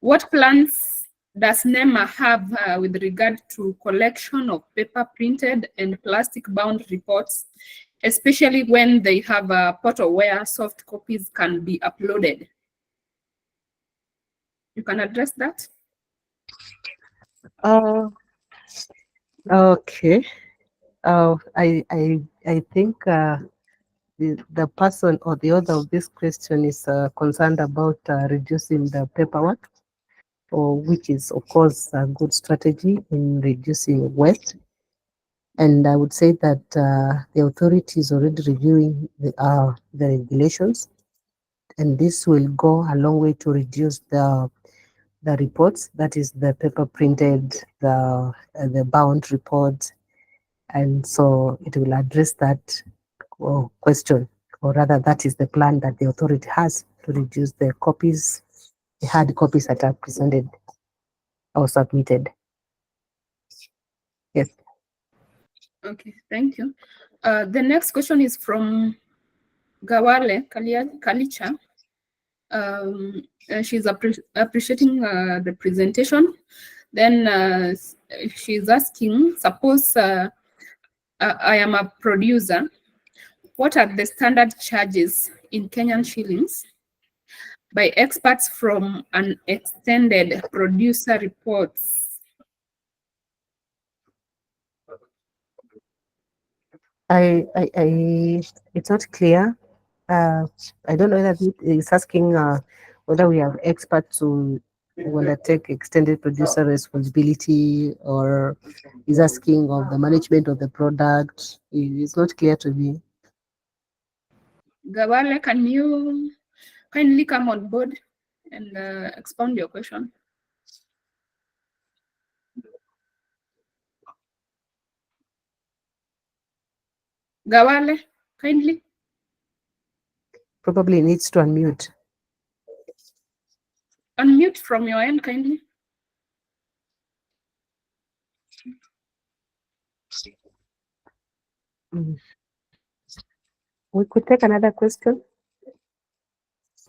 What plans does NEMA have with regard to collection of paper printed and plastic bound reports, especially when they have a portal where soft copies can be uploaded? You can address that. Okay. I think the person or the author of this question is concerned about reducing the paperwork, or which is of course a good strategy in reducing waste. And I would say that the authority is already reviewing the regulations, and this will go a long way to reduce the reports, that is the paper printed, the bound reports, and so it will address that question, or rather that is the plan that the authority has to reduce the hard copies that are presented or submitted. Yes. Okay, thank you. The next question is from Gawale Kalicha. She's appreciating the presentation. Then she's asking, suppose I am a producer, what are the standard charges in Kenyan shillings by experts from an extended producer reports? It's not clear. I don't know whether it's asking whether we have experts who undertake extended producer responsibility or is asking of the management of the product. It's not clear to me. Gawale, can you kindly come on board and expound your question? Gawale, kindly. Probably needs to unmute. Unmute from your end, kindly. Mm. We could take another question.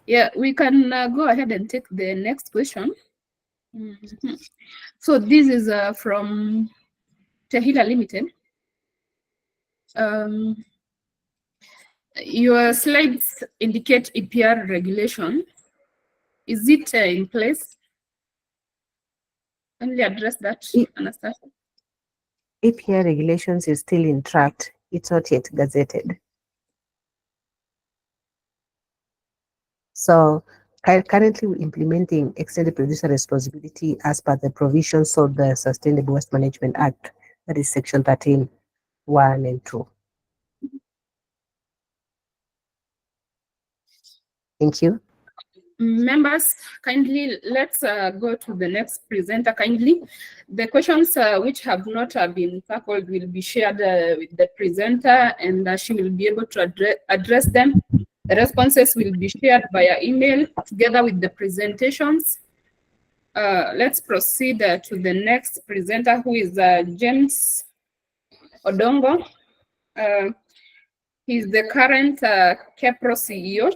Yeah, we can go ahead and take the next question. Mhm. So this is from Tehila Limited. Your slides indicate EPR regulation. Is it in place? Can you address that, Anastasia? EPA regulations is still in draft. It's not yet gazetted. So currently we're implementing extended producer responsibility as per the provisions of the Sustainable Waste Management Act, that is section 13, 1 and 2. Thank you. Members, kindly let's go to the next presenter kindly. The questions which have not been tackled will be shared with the presenter, and she will be able to address them. The responses will be shared via email together with the presentations. Let's proceed to the next presenter, who is James Odongo. He's the current KEPRO CEO.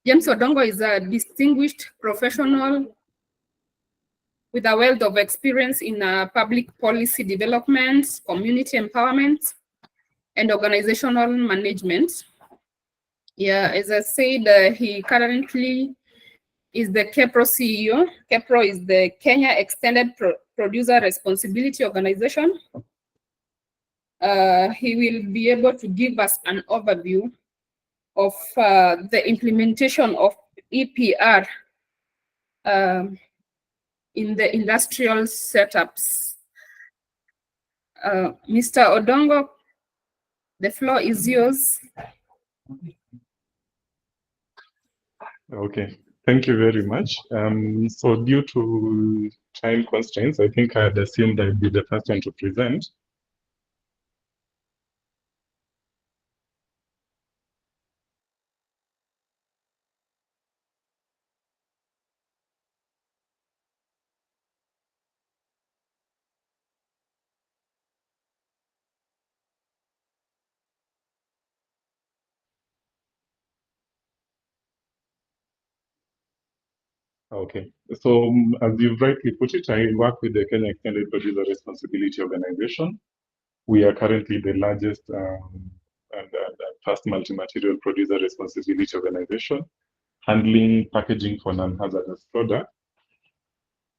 James Odongo is a distinguished professional with a wealth of experience in public policy development, community empowerment, and organizational management. Yeah, as I said, he currently is the KEPRO CEO. KEPRO is the Kenya Extended Producer Responsibility Organization. He will be able to give us an overview of the implementation of EPR in the industrial setups. Mr. Odongo, the floor is yours. Okay, thank you very much. So due to time constraints, I think I had assumed I'd be the first one to present. Okay, so as you've rightly put it, I work with the Kenya Extended Producer Responsibility Organization. We are currently the largest and first multi-material producer responsibility organization, handling packaging for non-hazardous products.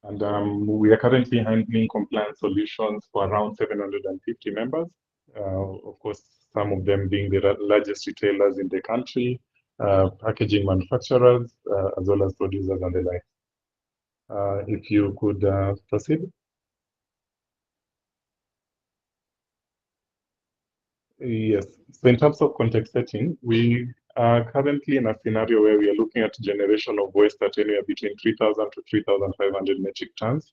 And we are currently handling compliance solutions for around 750 members. Of course, some of them being the largest retailers in the country, packaging manufacturers, as well as producers and the like. If you could proceed. Yes. So in terms of context setting, we are currently in a scenario where we are looking at generation of waste at anywhere between 3,000 to 3,500 metric tons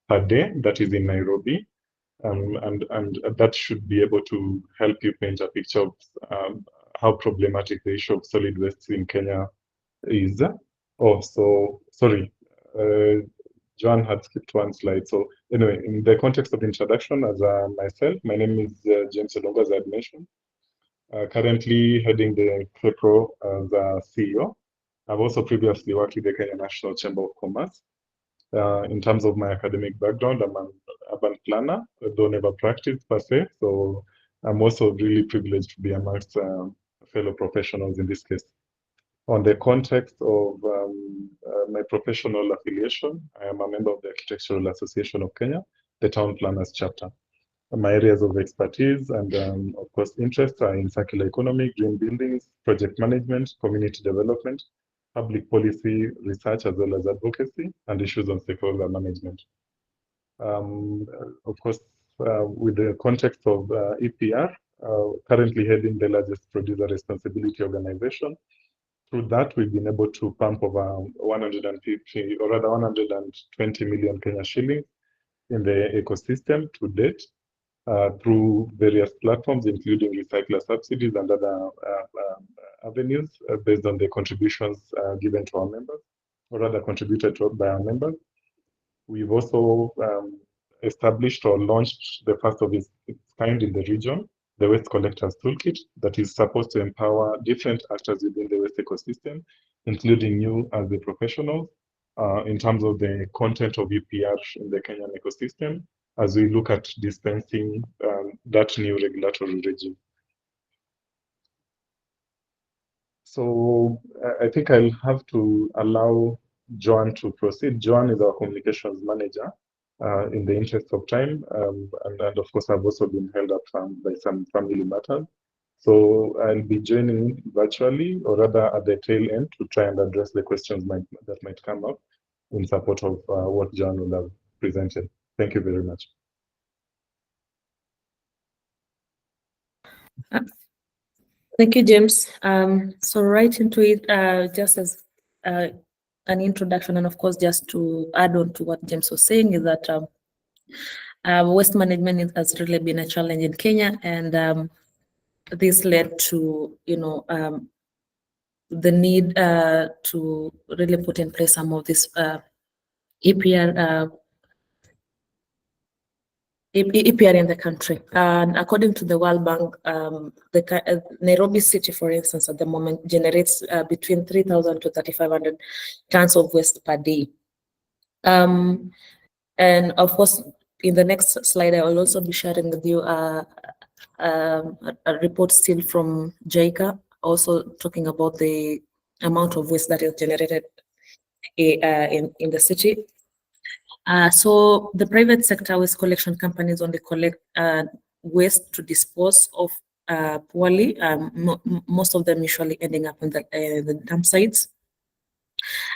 per day. That is in Nairobi. And that should be able to help you paint a picture of how problematic the issue of solid waste in Kenya is. Oh, so sorry. John had skipped one slide. So anyway, in the context of introduction, as myself, my name is James Odongo, as I had mentioned. Currently heading the KEPRO as a CEO. I've also previously worked with the Kenya National Chamber of Commerce. In terms of my academic background, I'm an urban planner, though never practiced per se. So I'm also really privileged to be amongst fellow professionals in this case. On the context of my professional affiliation, I am a member of the Architectural Association of Kenya, the Town Planners Chapter. My areas of expertise and, of course, interests are in circular economy, green buildings, project management, community development, public policy research as well as advocacy, and issues on stakeholder management. Of course, with the context of EPR, currently heading the largest producer responsibility organization. Through that, we've been able to pump over 150 or rather 120 million Kenya shillings in the ecosystem to date through various platforms, including recycler subsidies and other avenues based on the contributions given to our members, or rather contributed to by our members. We've also established or launched the first of its kind in the region, the Waste Collectors Toolkit, that is supposed to empower different actors within the waste ecosystem, including you as the professionals, in terms of the content of EPR in the Kenyan ecosystem, as we look at dispensing that new regulatory regime. So I think I'll have to allow Joan to proceed. Joan is our communications manager in the interest of time. And of course, I've also been held up by some family matters. So I'll be joining virtually, or rather at the tail end, to try and address the questions that might come up in support of what Joan will have presented. Thank you very much. Thank you, James. So right into it, just as an introduction, and of course, just to add on to what James was saying, is that waste management has really been a challenge in Kenya, and this led to, the need to really put in place some of this EPR in the country. And according to the World Bank, the Nairobi city, for instance, at the moment generates between 3,000 to 3,500 tons of waste per day. And of course, in the next slide, I will also be sharing with you a report still from JICA, also talking about the amount of waste that is generated in the city. So the private sector waste collection companies only collect waste to dispose of poorly, most of them usually ending up in the dump sites.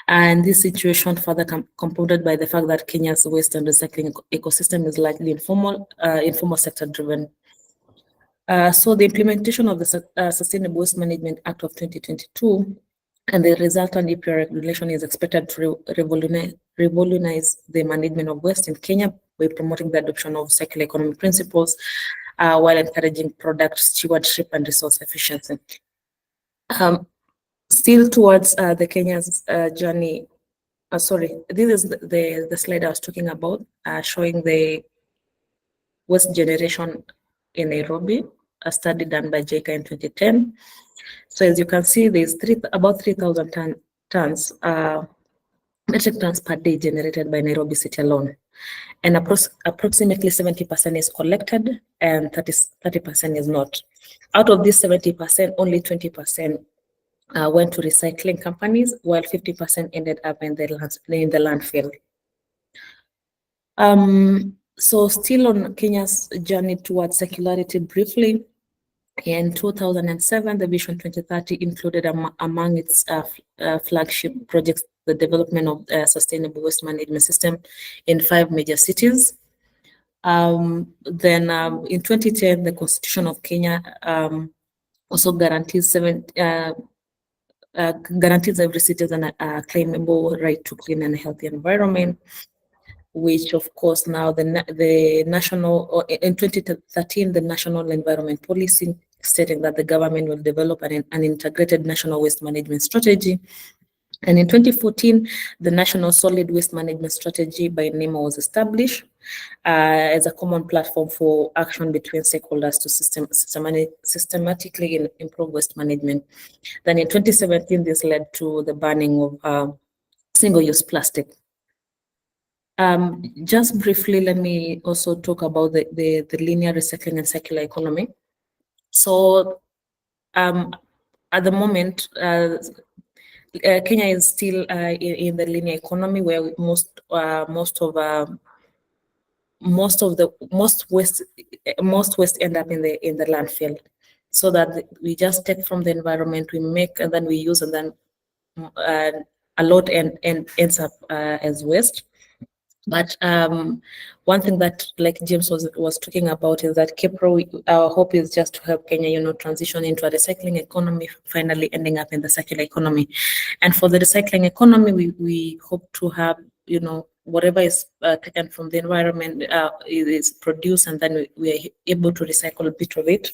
And this situation further compounded by the fact that Kenya's waste and recycling ecosystem is largely informal sector driven. So the implementation of the Sustainable Waste Management Act of 2022 and the resultant EPR regulation is expected to revolutionize the management of waste in Kenya by promoting the adoption of circular economy principles while encouraging product stewardship and resource efficiency. Still towards the Kenya's journey, sorry, this is the slide I was talking about, showing the waste generation in Nairobi, a study done by JICA in 2010. So as you can see, there's about 3,000 tons, metric tons per day generated by Nairobi city alone. And approximately 70% is collected and 30% is not. Out of this 70%, only 20% went to recycling companies, while 50% ended up in the landfill. So still on Kenya's journey towards circularity briefly, in 2007, the Vision 2030 included among its flagship projects the development of a sustainable waste management system in 5 major cities. Then in 2010, the Constitution of Kenya also guarantees every citizen a claimable right to clean and healthy environment, which of course now the national, or in 2013, the National Environment Policy stating that the government will develop an integrated national waste management strategy. And in 2014, the National Solid Waste Management Strategy by NEMA was established as a common platform for action between stakeholders to systematically improve waste management. Then in 2017, this led to the banning of single-use plastic. Just briefly, let me also talk about the linear recycling and circular economy. So at the moment, Kenya is still in the linear economy, where most waste end up in the landfill. So that we just take from the environment, we make, and then we use, and then a lot and ends up as waste. But one thing that, like James was talking about, is that KEPRO, our hope is just to help Kenya, transition into a recycling economy, finally ending up in the circular economy. And for the recycling economy, we hope to have, whatever is taken from the environment is produced, and then we are able to recycle a bit of it.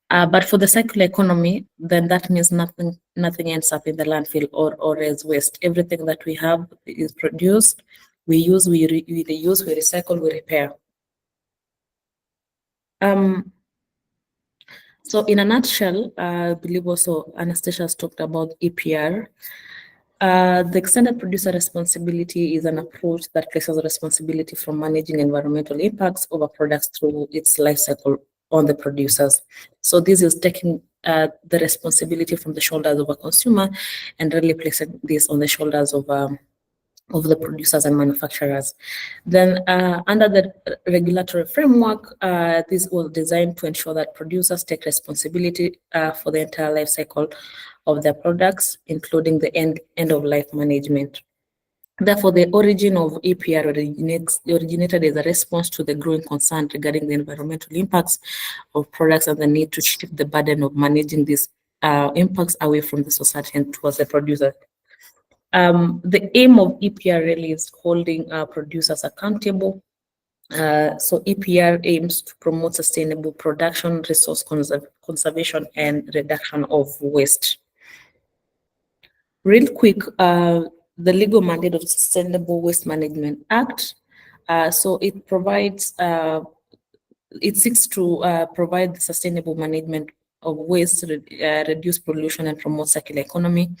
But for the circular economy, then that means nothing ends up in the landfill or as waste. Everything that we have is produced, we use, we reuse, we recycle, we repair. So in a nutshell, I believe also Anastasia has talked about EPR. The extended producer responsibility is an approach that places responsibility from managing environmental impacts over products through its life cycle on the producers. So this is taking the responsibility from the shoulders of a consumer and really placing this on the shoulders of the producers and manufacturers. Then under the regulatory framework, this was designed to ensure that producers take responsibility for the entire life cycle of their products, including the end of life management. Therefore, the origin of EPR originated as a response to the growing concern regarding the environmental impacts of products and the need to shift the burden of managing these impacts away from the society and towards the producer. The aim of EPR really is holding producers accountable. So EPR aims to promote sustainable production, resource conservation, and reduction of waste. Real quick, the legal mandate of Sustainable Waste Management Act. So it provides, it seeks to provide the sustainable management of waste, reduce pollution, and promote circular economy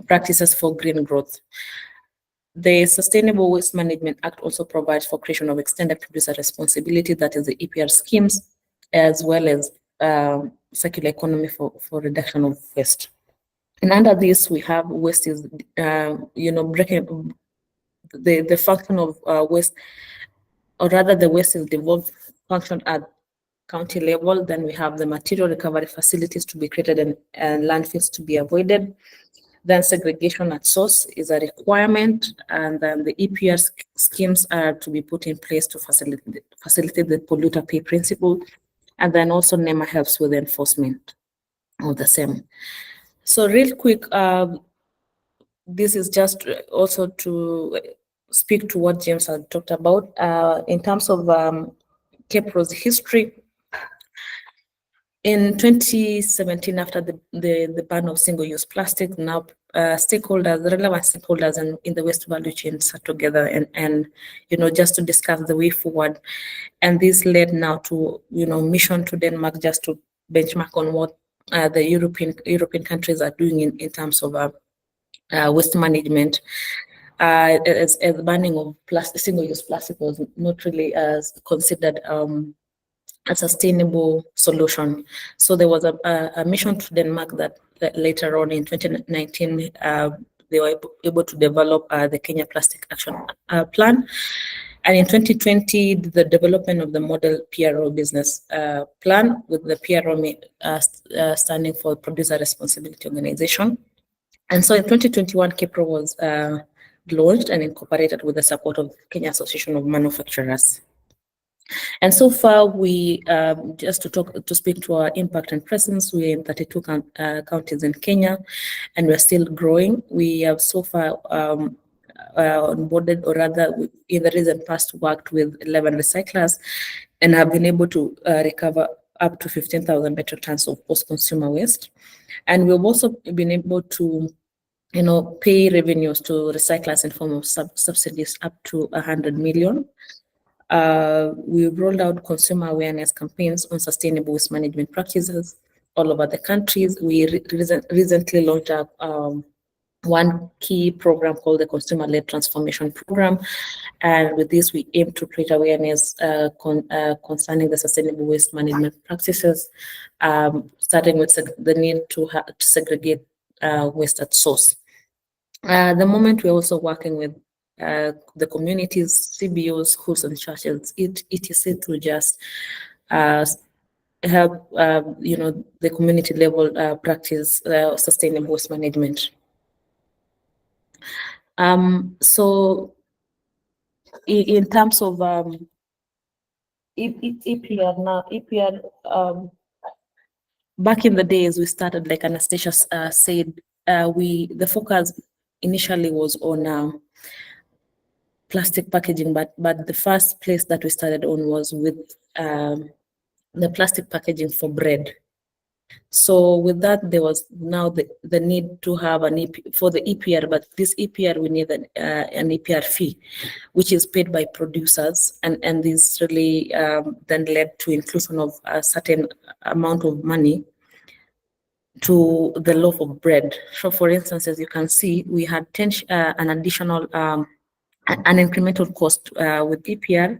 practices for green growth. The Sustainable Waste Management Act also provides for creation of extended producer responsibility, that is the EPR schemes, as well as circular economy for reduction of waste. And under this, we have waste is, breaking the function of waste, or rather the waste is devolved function at county level. Then we have the material recovery facilities to be created and landfills to be avoided. Then segregation at source is a requirement, and then the EPR schemes are to be put in place to facilitate the polluter pay principle. And then also NEMA helps with the enforcement of the same. So real quick, this is just also to speak to what James had talked about in terms of KEPRO's history. In 2017, after the ban of single-use plastic, now stakeholders, the relevant stakeholders in the waste value chain sat together and just to discuss the way forward. And this led now to mission to Denmark, just to benchmark on what the European countries are doing in terms of waste management. As the banning of single-use plastic was not really considered a sustainable solution. So there was a mission to Denmark that later on in 2019, they were able to develop the Kenya Plastic Action Plan. And in 2020, the development of the model PRO business plan, with the PRO standing for Producer Responsibility Organization. And so in 2021, KEPRO was launched and incorporated with the support of Kenya Association of Manufacturers. And so far, we just to speak to our impact and presence, we're in 32 counties in Kenya, and we're still growing. We have so far onboarded, or rather, in the recent past, worked with 11 recyclers, and have been able to recover up to 15,000 metric tons of post-consumer waste. And we've also been able to pay revenues to recyclers in form of subsidies up to 100 million. We rolled out consumer awareness campaigns on sustainable waste management practices all over the countries. We recently launched one key program called the Consumer-Led Transformation Program. And with this, we aim to create awareness concerning the sustainable waste management practices, starting with the need to segregate waste at source. At the moment, we're also working with the communities, CBOs, schools, and churches, etc., to just help, the community level practice sustainable waste management. So in terms of EPR now, EPR, back in the days we started, like Anastasia said, the focus initially was on plastic packaging, but the first place that we started on was with the plastic packaging for bread. So with that, there was now the need to have an for the EPR, but this EPR, we need an EPR fee, which is paid by producers, and this really then led to inclusion of a certain amount of money to the loaf of bread. So for instance, as you can see, we had an additional, an incremental cost with EPR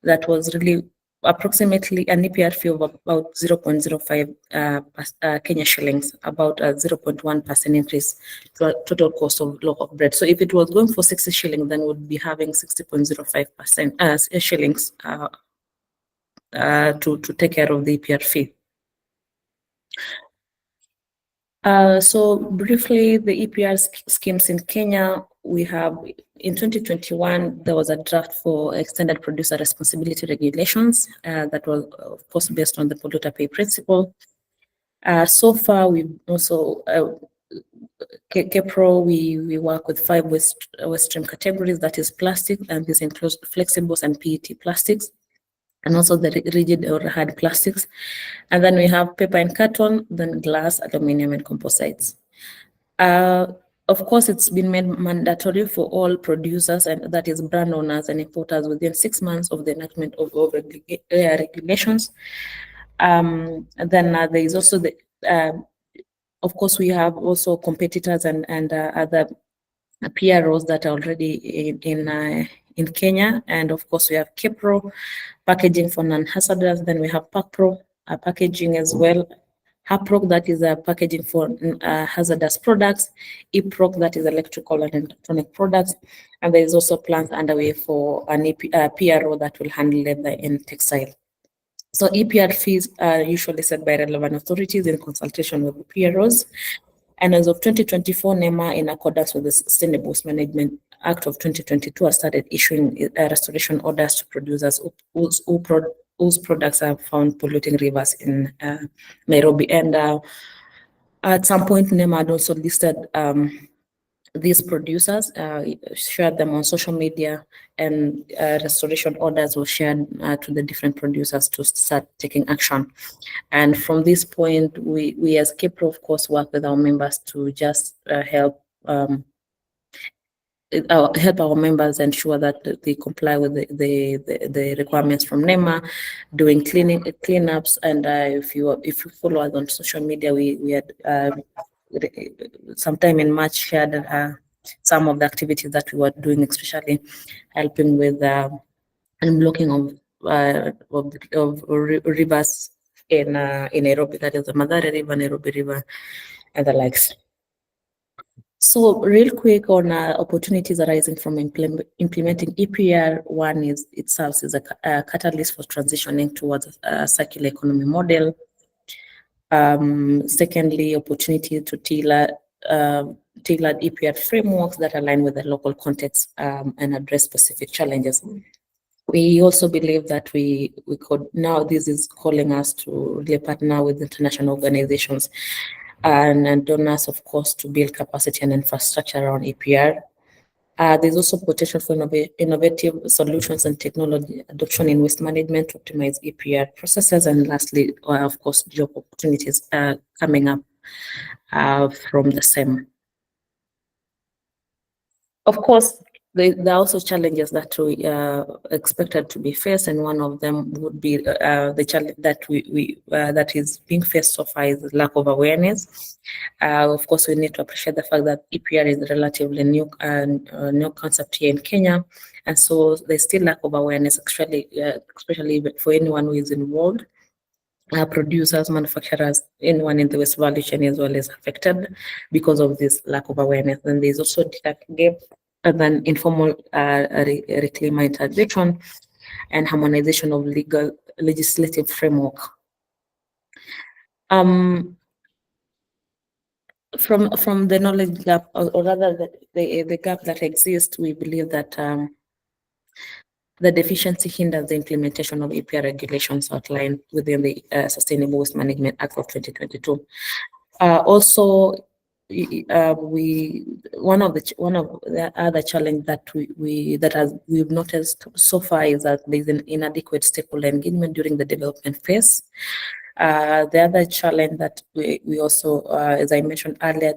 that was really approximately an EPR fee of about 0.05 Kenya shillings, about a 0.1% increase to total cost of loaf of bread. So if it was going for 60 shillings, then we'd be having 60.05% shillings to take care of the EPR fee. So briefly, the EPR schemes in Kenya, we have, in 2021, there was a draft for extended producer responsibility regulations that was, of course, based on the polluter pay principle. So far, we've also, KEPRO, we work with 5 waste stream categories, that is plastic, and this includes flexibles and PET plastics, and also the rigid or hard plastics. And then we have paper and carton, then glass, aluminum, and composites. Of course, it's been made mandatory for all producers, and that is brand owners and importers, within 6 months of the enactment of regulations. And then there is also the, of course, we have also competitors and other PROs that are already in Kenya, and of course we have KEPRO, packaging for non-hazardous. Then we have PACPRO, packaging as well. HAPROC, that is a packaging for hazardous products. EPROC, that is electrical and electronic products. And there is also plans underway for an PRO that will handle leather and textile. So EPR fees are usually set by relevant authorities in consultation with the PROs. And as of 2024, NEMA, in accordance with the Sustainable Waste Management Act of 2022, has started issuing restoration orders to producers whose products are found polluting rivers in Nairobi. And at some point, NEMA had also listed these producers, shared them on social media, and restoration orders were shared to the different producers to start taking action. And from this point, we as KEPRO, of course, work with our members to just help our members ensure that they comply with the requirements from NEMA, doing cleanups. And if you follow us on social media, we had sometime in March shared some of the activities that we were doing, especially helping with unblocking of rivers in Nairobi, that is the Mathare River, Nairobi River, and the likes. So real quick on opportunities arising from implementing EPR, one is it serves as a catalyst for transitioning towards a circular economy model. Secondly, opportunity to tailored EPR frameworks that align with the local context and address specific challenges. We also believe that we could, now this is calling us to really partner with international organizations and donors, of course, to build capacity and infrastructure around EPR. There's also potential for innovative solutions and technology adoption in waste management to optimize EPR processes. And lastly, of course, job opportunities coming up from the same. Of course, there are also challenges that we expected to be faced, and one of them would be the challenge that that is being faced so far is lack of awareness. Of course, we need to appreciate the fact that EPR is a relatively new concept here in Kenya, and so there's still lack of awareness, especially for anyone who is involved. Producers, manufacturers, anyone in the waste value chain as well is affected because of this lack of awareness. And there's also gap and then informal reclaimer integration and harmonization of legislative framework. from the knowledge gap, or rather the gap that exists, we believe that the deficiency hinders the implementation of EPR regulations outlined within the Sustainable Waste Management Act of 2022. Also, one of the other challenge that we've noticed so far is that there's an inadequate stakeholder engagement during the development phase. The other challenge that we also, as I mentioned earlier,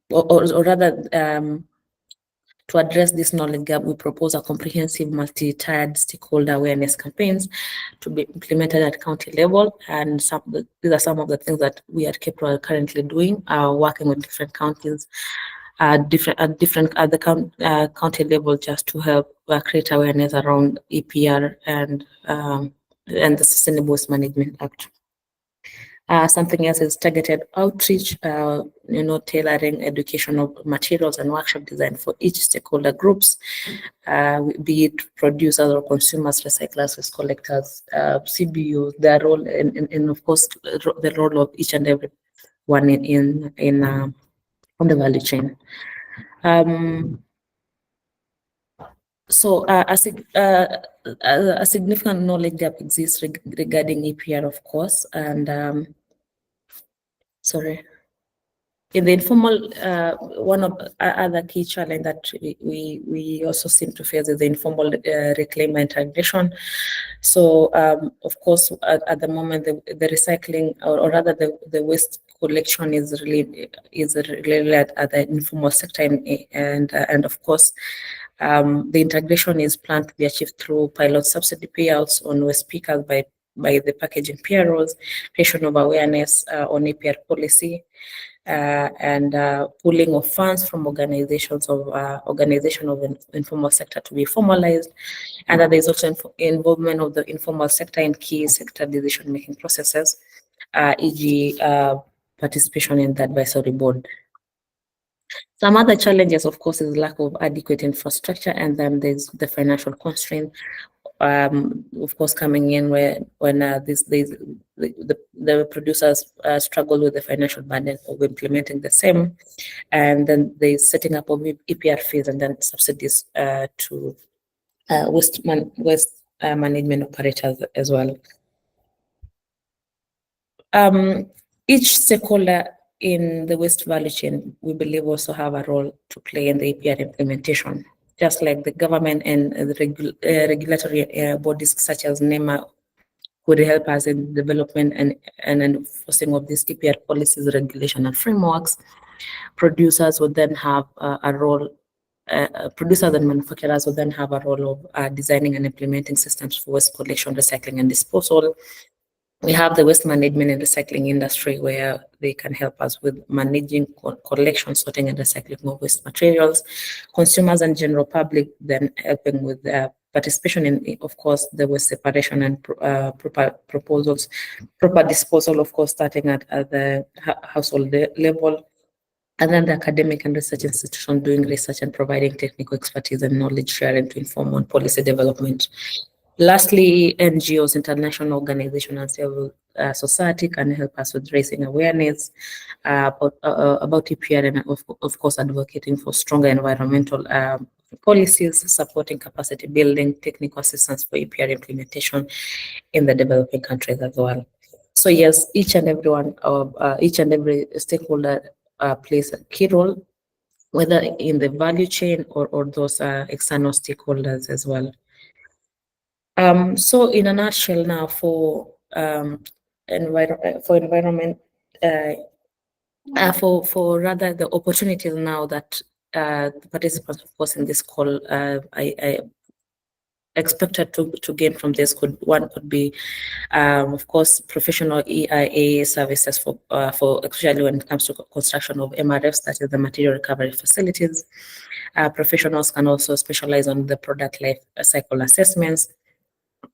or rather, to address this knowledge gap, we propose a comprehensive multi-tiered stakeholder awareness campaigns to be implemented at county level. And these are some of the things that we at KEPRO are currently doing, working with different counties, at the county level, just to help create awareness around EPR and the Sustainable Waste Management Act. Something else is targeted outreach, tailoring educational materials and workshop design for each stakeholder groups, be it producers or consumers, recyclers, waste collectors, CBUs, their role, and of course, the role of each and every one on the value chain. So a significant knowledge gap exists regarding EPR, of course, and sorry. In the informal, one of other key challenge that we also seem to face is the informal reclaim integration. So, of course, at the moment, the recycling, or rather the waste collection is really at the informal sector, and of course, the integration is planned to be achieved through pilot subsidy payouts on waste pickers by the packaging PROs, creation of awareness on EPR policy, and pooling of funds from organization of informal sector to be formalized, and that there is also involvement of the informal sector in key sector decision-making processes, e.g. Participation in the advisory board. Some other challenges, of course, is lack of adequate infrastructure, and then there's the financial constraint, of course, coming in when the producers struggle with the financial burden of implementing the same, and then the setting up of EPR fees and then subsidies to waste management operators as well. Each stakeholder in the waste value chain, we believe, also have a role to play in the EPR implementation, just like the government and the regulatory bodies such as NEMA would help us in development and enforcing of these EPR policies, regulation, and frameworks. Producers would then have a role. Producers and manufacturers will then have a role of designing and implementing systems for waste collection, recycling, and disposal. We have the waste management and recycling industry, where they can help us with managing collection, sorting, and recycling of waste materials. Consumers and general public then helping with participation in, of course, the waste separation and proper disposal, of course, starting at the household level. And then the academic and research institution doing research and providing technical expertise and knowledge sharing to inform on policy development. Lastly, NGOs, international organizations, and civil society can help us with raising awareness about EPR, and of course advocating for stronger environmental policies, supporting capacity building, technical assistance for EPR implementation in the developing countries as well. So yes, each and every stakeholder plays a key role, whether in the value chain or those external stakeholders as well. So in a nutshell now, for environment, for rather the opportunities now that the participants, of course, in this call, I expected to gain from this could be, of course, professional EIA services for especially when it comes to construction of MRFs, that is the material recovery facilities. Professionals can also specialize on the product life cycle assessments,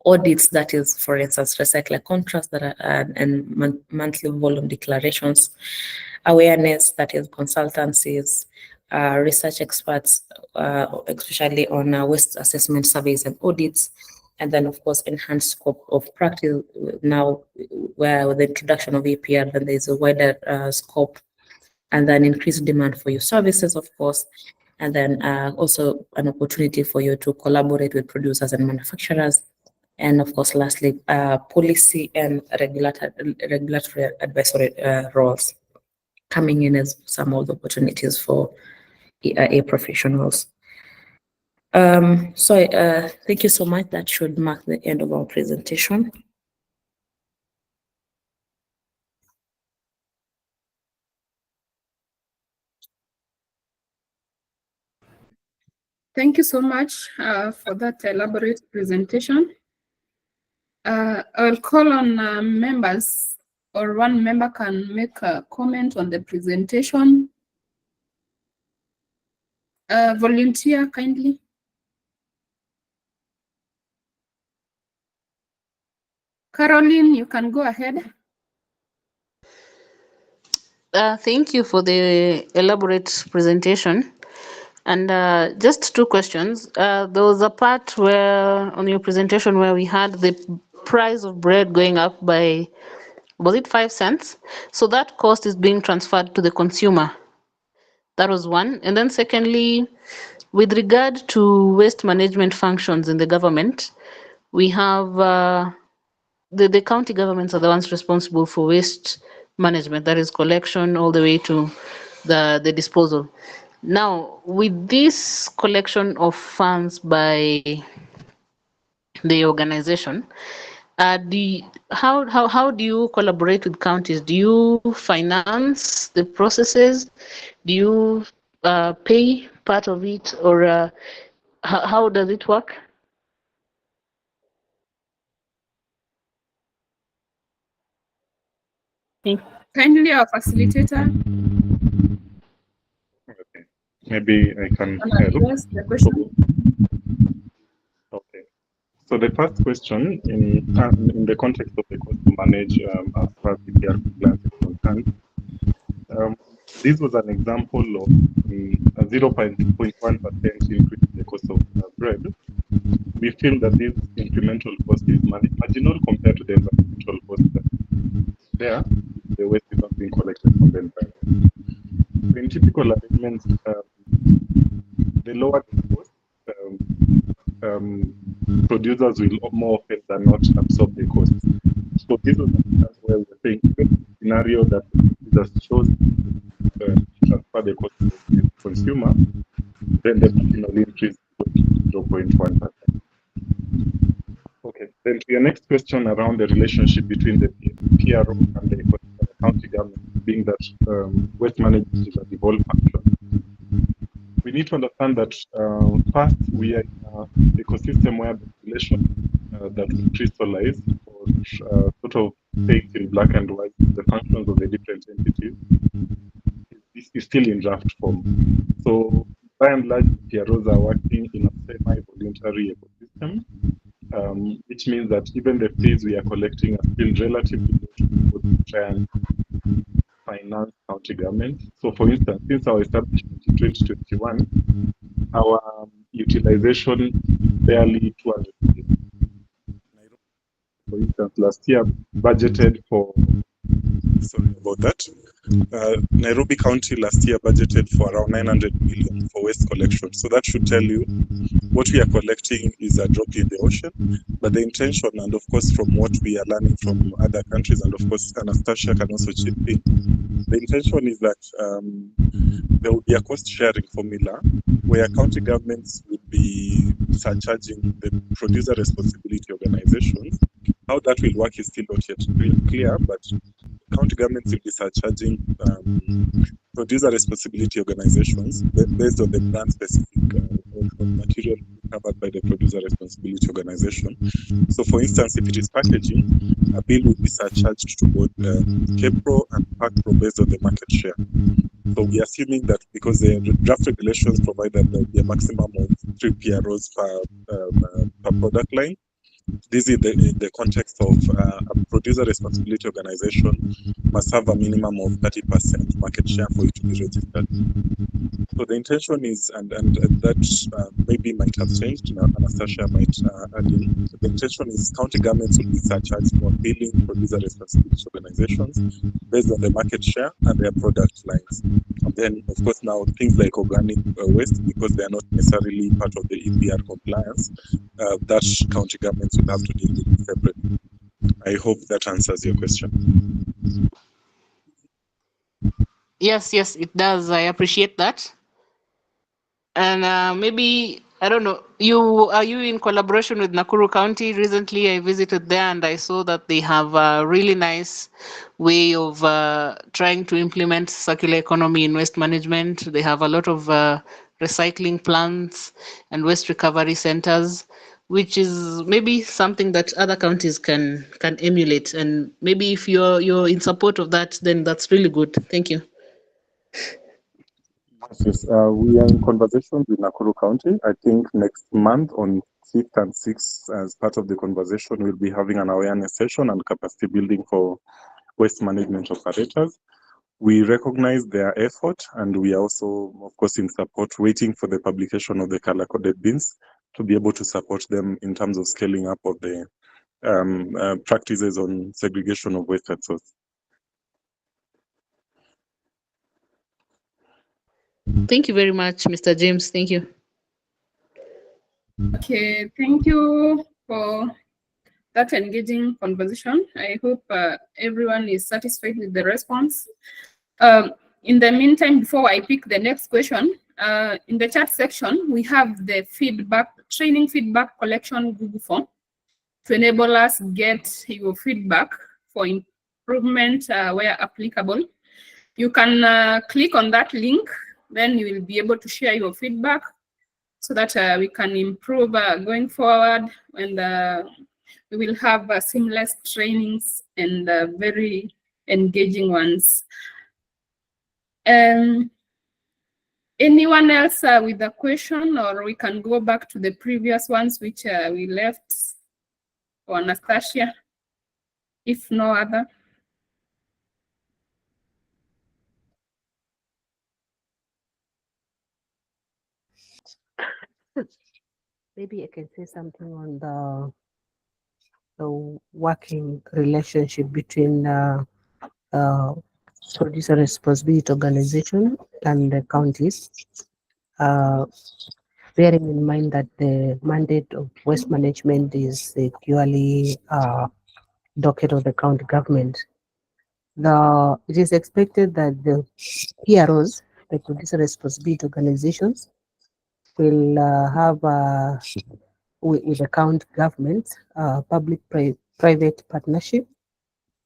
audits, that is, for instance, recycler contracts that are and monthly volume declarations, awareness, that is, consultancies, research experts, especially on waste assessment surveys and audits, and then of course enhanced scope of practice now, where with the introduction of APR, then there's a wider scope, and then increased demand for your services, of course, and then also an opportunity for you to collaborate with producers and manufacturers. And of course, lastly, policy and regulatory advisory roles coming in as some of the opportunities for EIA professionals. Thank you so much. That should mark the end of our presentation. Thank you so much for that elaborate presentation. I'll call on members, or one member can make a comment on the presentation. Volunteer kindly. Caroline, you can go ahead. Thank you for the elaborate presentation. And just two questions. There was a part where on your presentation where we had the price of bread going up by, was it 5 cents? So that cost is being transferred to the consumer. That was one. And then secondly, with regard to waste management functions in the government, we have the county governments are the ones responsible for waste management, that is collection all the way to the disposal. Now, with this collection of funds by the organization, how do you collaborate with counties? Do you finance the processes? Do you pay part of it, or how does it work? Kindly, our facilitator. Okay. Maybe I can help. Address the question. Okay. So the first question in the context of the cost to manage as far as PPR compliance is concerned, this was an example of a 0.1% increase in the cost of bread. We feel that this incremental cost is marginal compared to the environmental cost that there, the waste is not being collected from the environment. In typical arrangements, the lower the cost, producers will more often than not absorb the cost. So this was where we're saying the scenario that the shows transfer the cost to the consumer, then the marginal increase is 0.1%. Okay, then to your next question around the relationship between the PRO and the county government, being that waste management is a devolved function. We need to understand that first we are in an ecosystem where the relation that we crystallize or sort of takes in black and white the functions of the different entities is still in draft form. So by and large, PROs are working in a semi-voluntary ecosystem, which means that even the fees we are collecting are still relatively low to try and finance county government. So for instance, since our establishment in 2021, our utilization is barely 200 million. For instance, last year budgeted for, sorry about that, Nairobi County last year budgeted for around 900 million for waste collection. So that should tell you what we are collecting is a drop in the ocean, but the intention, and of course from what we are learning from other countries, and of course Anastasia can also chip in, the intention is that there will be a cost sharing formula where county governments will be surcharging the producer responsibility organizations. How that will work is still not yet real clear, but county governments will be surcharging producer responsibility organizations based on the brand specific material covered by the producer responsibility organization. So for instance, if it is packaging, a bill will be surcharged to both KEPRO and PACPRO based on the market share. So we are assuming that because the draft regulations provide that there will be a maximum of 3 PROs per product line, This is in the context of a producer responsibility organization must have a minimum of 30% market share for it to be registered. So the intention is, and that maybe might have changed, Anastasia might add in, the intention is county governments will be surcharged on billing producer responsibility organizations based on the market share and their product lines. And then, of course, now things like organic waste, because they are not necessarily part of the EPR compliance, that county governments will have to deal with it separately. I hope that answers your question. Yes, it does. I appreciate that. And maybe, I don't know, are you in collaboration with Nakuru County? Recently, I visited there and I saw that they have a really nice way of trying to implement circular economy in waste management. They have a lot of recycling plants and waste recovery centers, which is maybe something that other counties can emulate. And maybe if you're in support of that, then that's really good. Thank you. Yes, we are in conversation with Nakuru County. I think next month on 5th and 6th, as part of the conversation, we'll be having an awareness session and capacity building for waste management operators. We recognize their effort, and we are also, of course, in support, waiting for the publication of the color-coded bins to be able to support them in terms of scaling up of the practices on segregation of waste at source. Thank you very much, Mr. James. Thank you. Okay, thank you for that engaging conversation. I hope everyone is satisfied with the response. In the meantime, before I pick the next question, in the chat section, we have the training feedback collection Google form to enable us get your feedback for improvement where applicable. You can click on that link, then you will be able to share your feedback so that we can improve going forward, and we will have seamless trainings and very engaging ones. Anyone else with a question, or we can go back to the previous ones which we left for Anastasia, if no other. Maybe I can say something on the working relationship between producer responsibility organization and the counties, bearing in mind that the mandate of waste management is purely docket of the county government. It is expected that the PROs, the producer responsibility organizations, will have with the county government public-private partnership,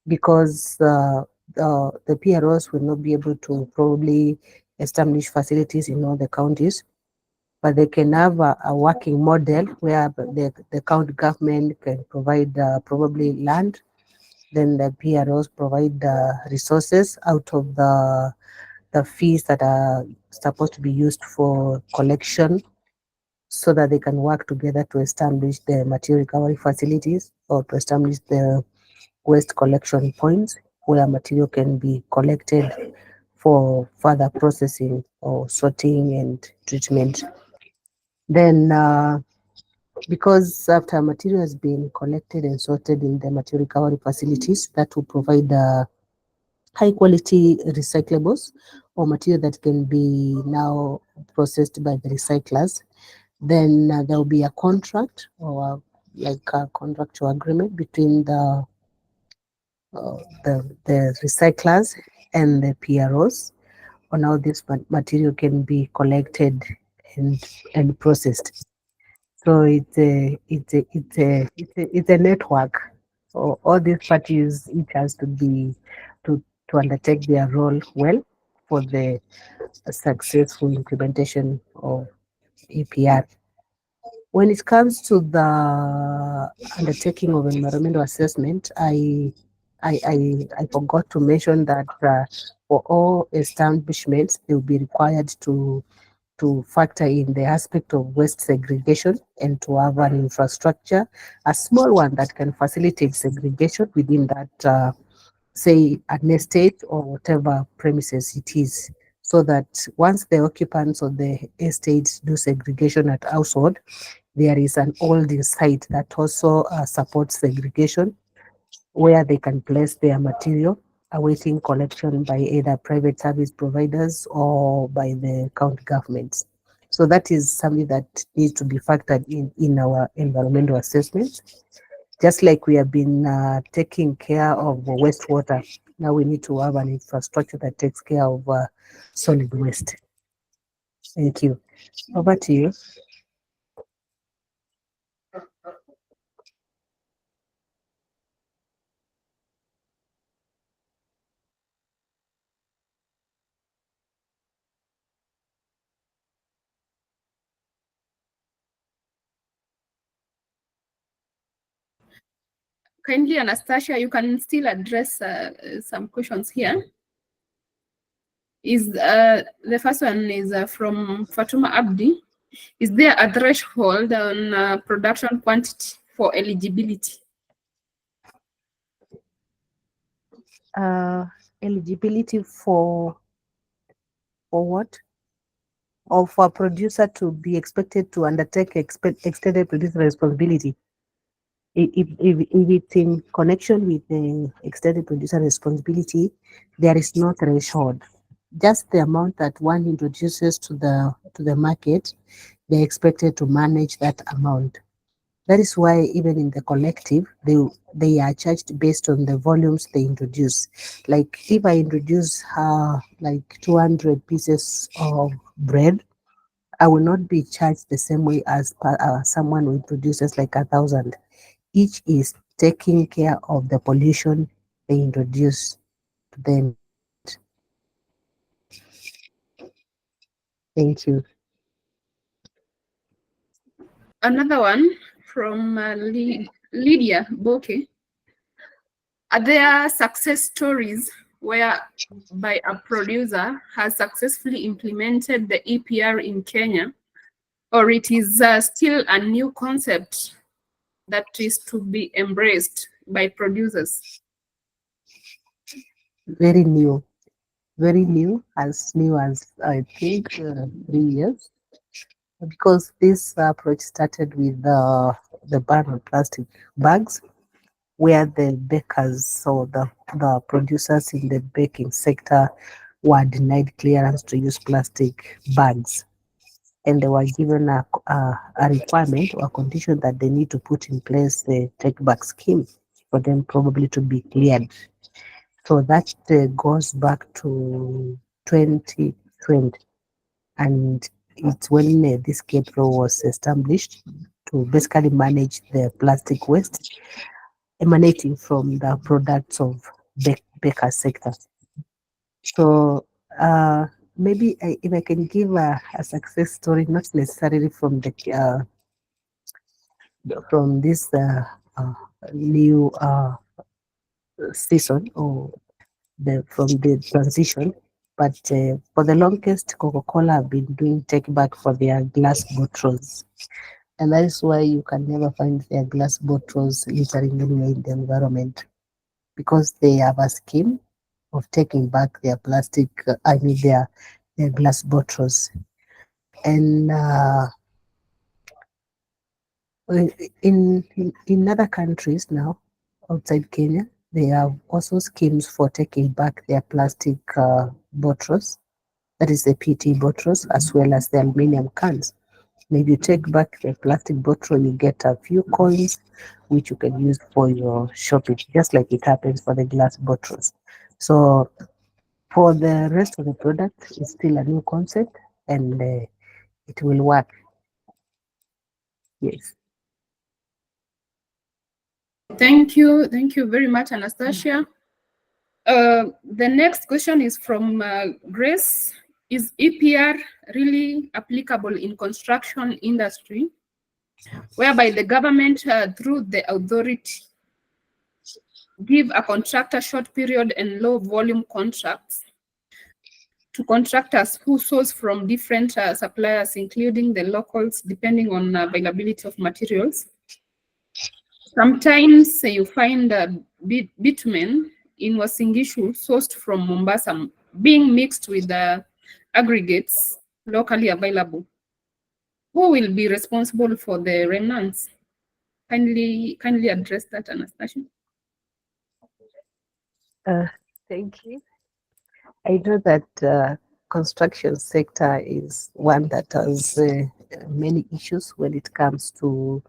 because the PROs will not be able to probably establish facilities in all the counties, but they can have a working model where the county government can provide probably land, then the PROs provide resources out of the fees that are supposed to be used for collection, so that they can work together to establish the material recovery facilities or to establish the waste collection points where material can be collected for further processing or sorting and treatment. Then, because after material has been collected and sorted in the material recovery facilities, that will provide high quality recyclables or material that can be now processed by the recyclers. Then there will be a contract or like a contractual agreement between the recyclers and the PROs on how this material can be collected and processed. So it's a network. So all these parties, each has to be to undertake their role well for the successful implementation of EPR. When it comes to the undertaking of environmental assessment, I forgot to mention that for all establishments, they will be required to to factor in the aspect of waste segregation and to have an infrastructure, a small one that can facilitate segregation within that, say, an estate or whatever premises it is, so that once the occupants of the estate do segregation at household, there is an holding site that also supports segregation, where they can place their material awaiting collection by either private service providers or by the county governments. So that is something that needs to be factored in our environmental assessments. Just like we have been taking care of wastewater, now we need to have an infrastructure that takes care of solid waste. Thank you. Over to you. Kindly, Anastasia, you can still address some questions here. The first one is from Fatuma Abdi. Is there a threshold on production quantity for eligibility? Eligibility for what? Or for a producer to be expected to undertake extended producer responsibility. If it's in connection with the extended producer responsibility, there is no threshold. Just the amount that one introduces to the market, they're expected to manage that amount. That is why even in the collective, they are charged based on the volumes they introduce. Like if I introduce like 200 pieces of bread, I will not be charged the same way as someone who produces like 1,000. Each is taking care of the pollution they introduce to them. Thank you. Another one from Lydia Boke. Are there success stories whereby a producer has successfully implemented the EPR in Kenya, or it is still a new concept that is to be embraced by producers? Very new, as new as I think 3 years, because this approach started with the ban on plastic bags, where the bakers or the producers in the baking sector were denied clearance to use plastic bags. And they were given a requirement or a condition that they need to put in place the take back scheme for them probably to be cleared. So that goes back to 2020. And it's when this KPRO was established to basically manage the plastic waste emanating from the products of baker sector. So maybe if I can give a success story, not necessarily from this new season or from the transition, but for the longest, Coca-Cola have been doing take back for their glass bottles. And that is why you can never find their glass bottles littering anywhere in the environment, because they have a scheme of taking back their plastic, their glass bottles. And in other countries now, outside Kenya, they have also schemes for taking back their plastic bottles, that is the PET bottles, as well as the aluminum cans. Maybe you take back the plastic bottle, you get a few coins, which you can use for your shopping, just like it happens for the glass bottles. So for the rest of the product, it's still a new concept, and it will work. Yes. Thank you very much, Anastasia. The next question is from Grace. Is EPR really applicable in construction industry, whereby the government through the authority give a contractor short period and low volume contracts to contractors who source from different suppliers, including the locals, depending on availability of materials. Sometimes you find bitumen in Uasin Gishu sourced from Mombasa being mixed with aggregates locally available. Who will be responsible for the remnants? Kindly address that, Anastasia. Thank you. I know that construction sector is one that has many issues when it comes to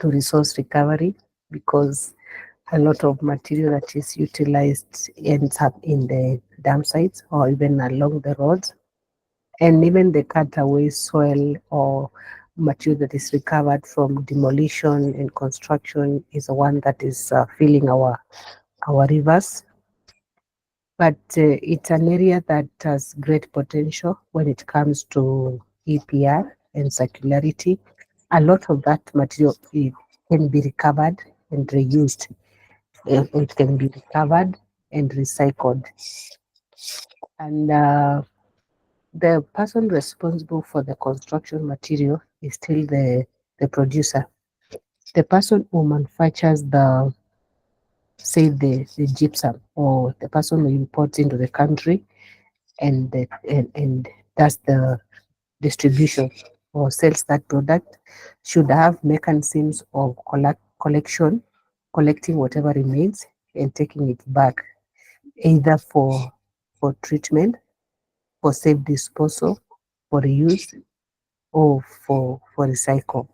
resource recovery, because a lot of material that is utilized ends up in the dam sites or even along the roads. And even the cutaway soil or material that is recovered from demolition and construction is the one that is filling our rivers. But it's an area that has great potential when it comes to EPR and circularity. A lot of that material can be recovered and reused. It can be recovered and recycled. And the person responsible for the construction material is still the producer. The person who manufactures the gypsum, or the person who imports into the country and does the distribution or sells that product, should have mechanisms of collecting whatever remains and taking it back, either for treatment, for safe disposal, for reuse, or for recycle.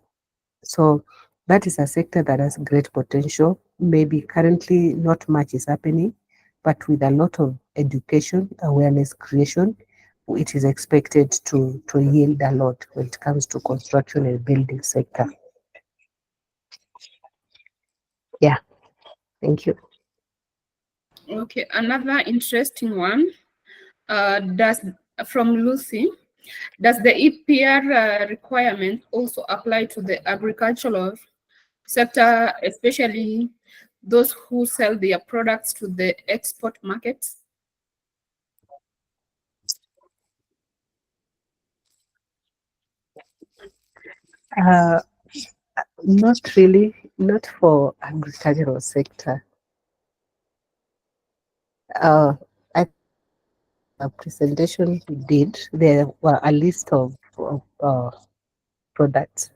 So that is a sector that has great potential. Maybe currently not much is happening, but with a lot of education, awareness creation, it is expected to yield a lot when it comes to construction and building sector. Yeah, thank you. Okay, another interesting one. From Lucy, does the EPR requirement also apply to the agricultural sector, especially those who sell their products to the export markets? Not really, not for agricultural sector. I a presentation we did, there were a list of products,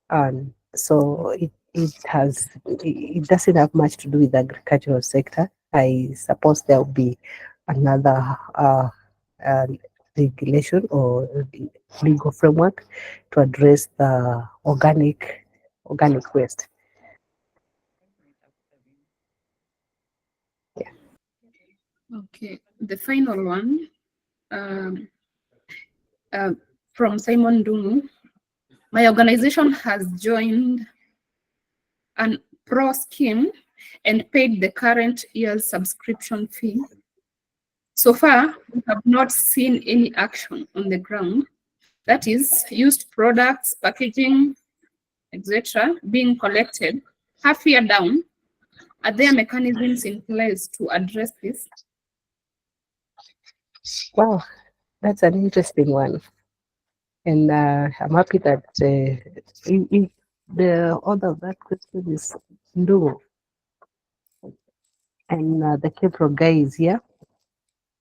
and so it doesn't have much to do with the agricultural sector. I suppose there will be another regulation or legal framework to address the organic waste. Yeah. Okay, the final one from Simon Dungu. My organization has joined an pro scheme and paid the current year's subscription fee. So far, we have not seen any action on the ground. That is, used products, packaging, etc., being collected half year down. Are there mechanisms in place to address this? Wow, that's an interesting one. And I'm happy that the author of that question is Ndugu. And the KEPRO guy is here.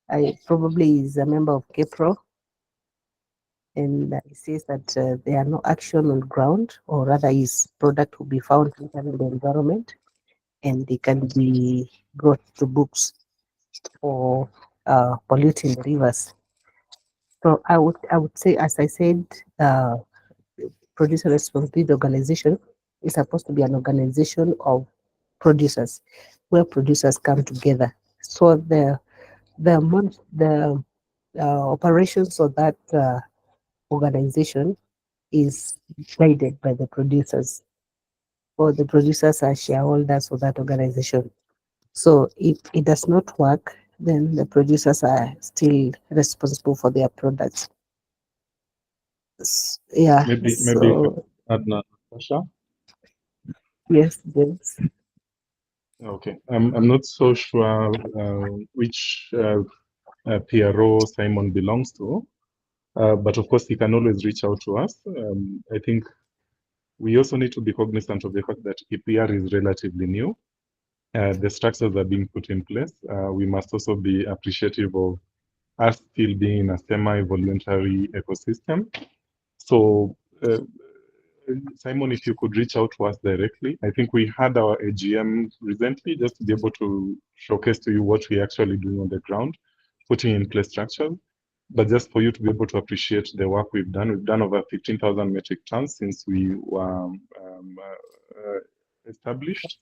I probably is a member of KEPRO. And he says that there are no action on ground, or rather his product will be found in the environment and they can be brought to books for polluting the rivers. So I would say, as I said, Producer Responsibility Organization is supposed to be an organization of producers, where producers come together. So the operations of that organization is guided by the producers, or the producers are shareholders of that organization. So if it does not work, then the producers are still responsible for their products. Yeah. Maybe So add Natasha. yes, yes. Okay, I'm not so sure which PRO Simon belongs to. But of course, he can always reach out to us. I think we also need to be cognizant of the fact that EPR is relatively new. The structures are being put in place. We must also be appreciative of us still being in a semi-voluntary ecosystem. So, Simon, if you could reach out to us directly. I think we had our AGM recently just to be able to showcase to you what we're actually doing on the ground, putting in place structures. But just for you to be able to appreciate the work we've done over 15,000 metric tons since we were established.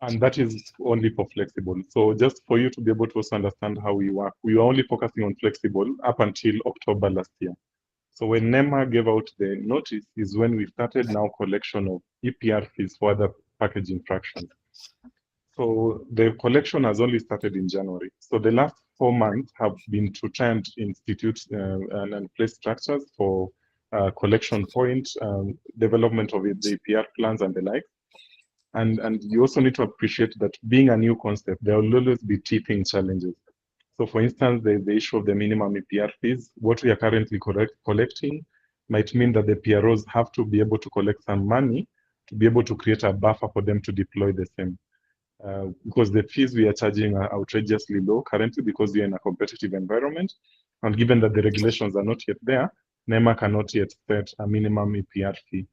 And that is only for flexible. So just for you to be able to also understand how we work, we were only focusing on flexible up until October last year. So when NEMA gave out the notice is when we started now collection of EPR fees for other packaging fractions. So the collection has only started in January. So the last 4 months have been to try and institute and place structures for collection point, development of the EPR plans and the like. And you also need to appreciate that being a new concept, there will always be teething challenges. So for instance, the issue of the minimum EPR fees, what we are currently collecting might mean that the PROs have to be able to collect some money to be able to create a buffer for them to deploy the same. Because the fees we are charging are outrageously low currently because we are in a competitive environment. And given that the regulations are not yet there, NEMA cannot yet set a minimum EPR fee.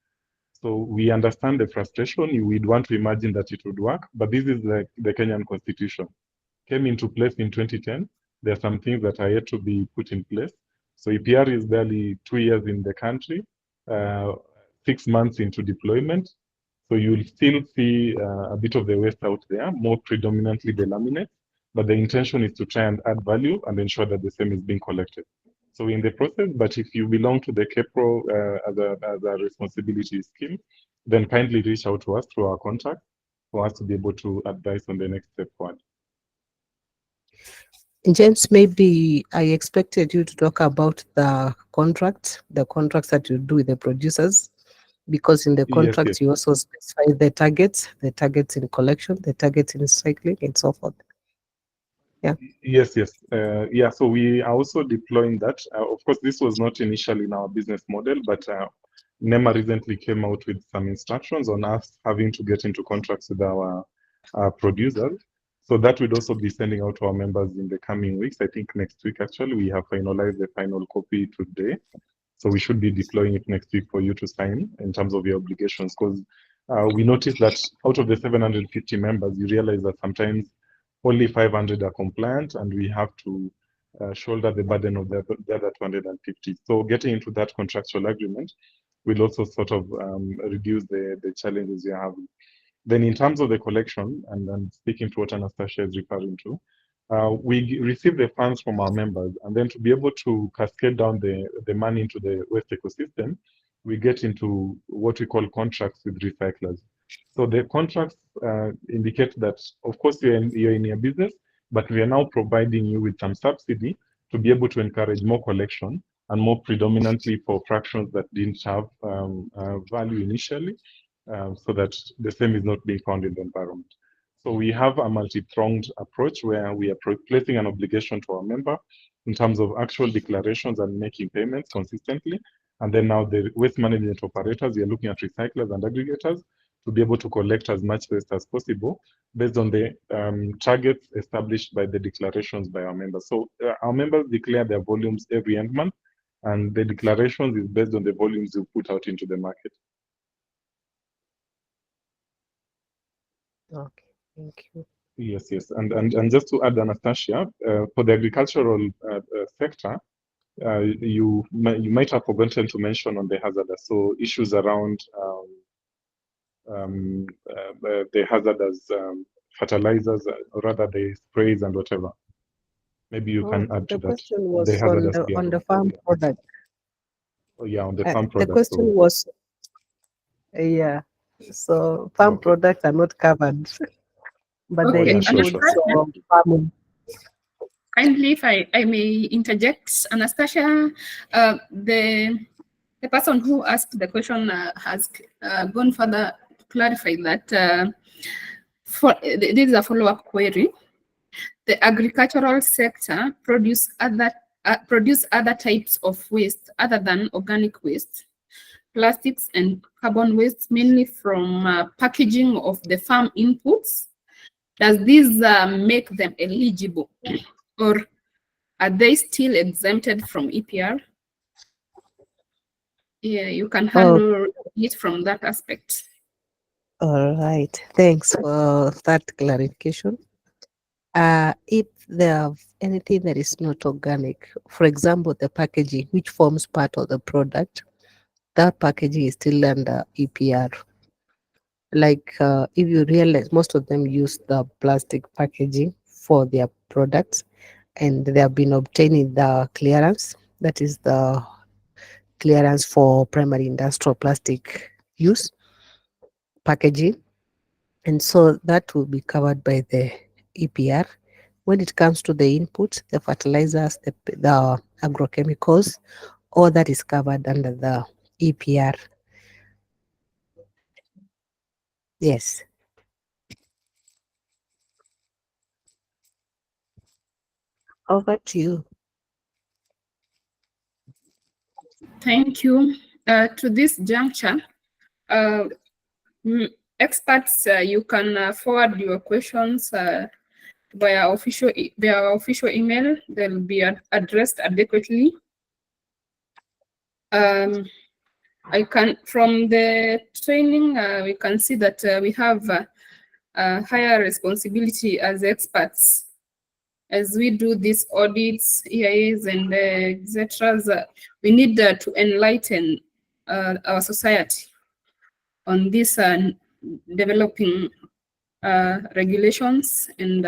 So we understand the frustration. We'd want to imagine that it would work, but this is like the Kenyan Constitution. Came into place in 2010. There are some things that are yet to be put in place. So EPR is barely 2 years in the country, 6 months into deployment. So you'll still see a bit of the waste out there, more predominantly the laminates, but the intention is to try and add value and ensure that the same is being collected. So in the process, but if you belong to the KEPRO as a responsibility scheme, then kindly reach out to us through our contact for us to be able to advise on the next step forward. James, maybe I expected you to talk about the contracts that you do with the producers, because in the contracts yes. you also specify the targets in collection, the targets in recycling, and so forth. Yeah. Yes. Yeah, so we are also deploying that. Of course, this was not initially in our business model, but NEMA recently came out with some instructions on us having to get into contracts with our producers. So that would also be sending out to our members in the coming weeks. I think next week, actually, we have finalized the final copy today. So we should be deploying it next week for you to sign in terms of your obligations. Because we noticed that out of the 750 members, you realize that sometimes only 500 are compliant, and we have to shoulder the burden of the other 250. So getting into that contractual agreement will also sort of reduce the challenges you're having. Then in terms of the collection, and speaking to what Anastasia is referring to, we receive the funds from our members, and then to be able to cascade down the money into the waste ecosystem, we get into what we call contracts with recyclers. So the contracts indicate that, of course, you're in your business, but we are now providing you with some subsidy to be able to encourage more collection, and more predominantly for fractions that didn't have value initially, so that the same is not being found in the environment. So we have a multi-pronged approach where we are placing an obligation to our member in terms of actual declarations and making payments consistently. And then now the waste management operators, we are looking at recyclers and aggregators to be able to collect as much waste as possible based on the targets established by the declarations by our members. So our members declare their volumes every end month, and the declarations is based on the volumes you put out into the market. Okay, thank you. Yes. And just to add, Anastasia, for the agricultural sector, you might have forgotten to mention on the hazardous. So issues around the hazardous fertilizers, or rather the sprays and whatever. Maybe you can add to The that. question was The hazardous on the farm product. Oh yeah, on the farm The product. question was, yeah. So farm Okay. products are not covered, but Okay, they yeah, sure. include some farming. Kindly, if I may interject, Anastasia, the person who asked the question has gone further to clarify that this is a follow-up query. The agricultural sector produce other types of waste other than organic waste, plastics and carbon waste, mainly from packaging of the farm inputs. Does this make them eligible, or are they still exempted from EPR? Yeah, you can handle it from that aspect. All right. Thanks for that clarification. If there are anything that is not organic, for example, the packaging, which forms part of the product, that packaging is still under EPR. Like if you realize, most of them use the plastic packaging for their products, and they have been obtaining the clearance, that is the clearance for primary industrial plastic use packaging, and so that will be covered by the EPR. When it comes to the inputs, the fertilizers, the agrochemicals, all that is covered under the EPR. Yes. Over to you. Thank you. To this juncture, experts, you can forward your questions via official email. They'll be addressed adequately. I can, from the training, we can see that we have a higher responsibility as experts as we do these audits, EIAs, and etc. We need to enlighten our society on this developing regulations and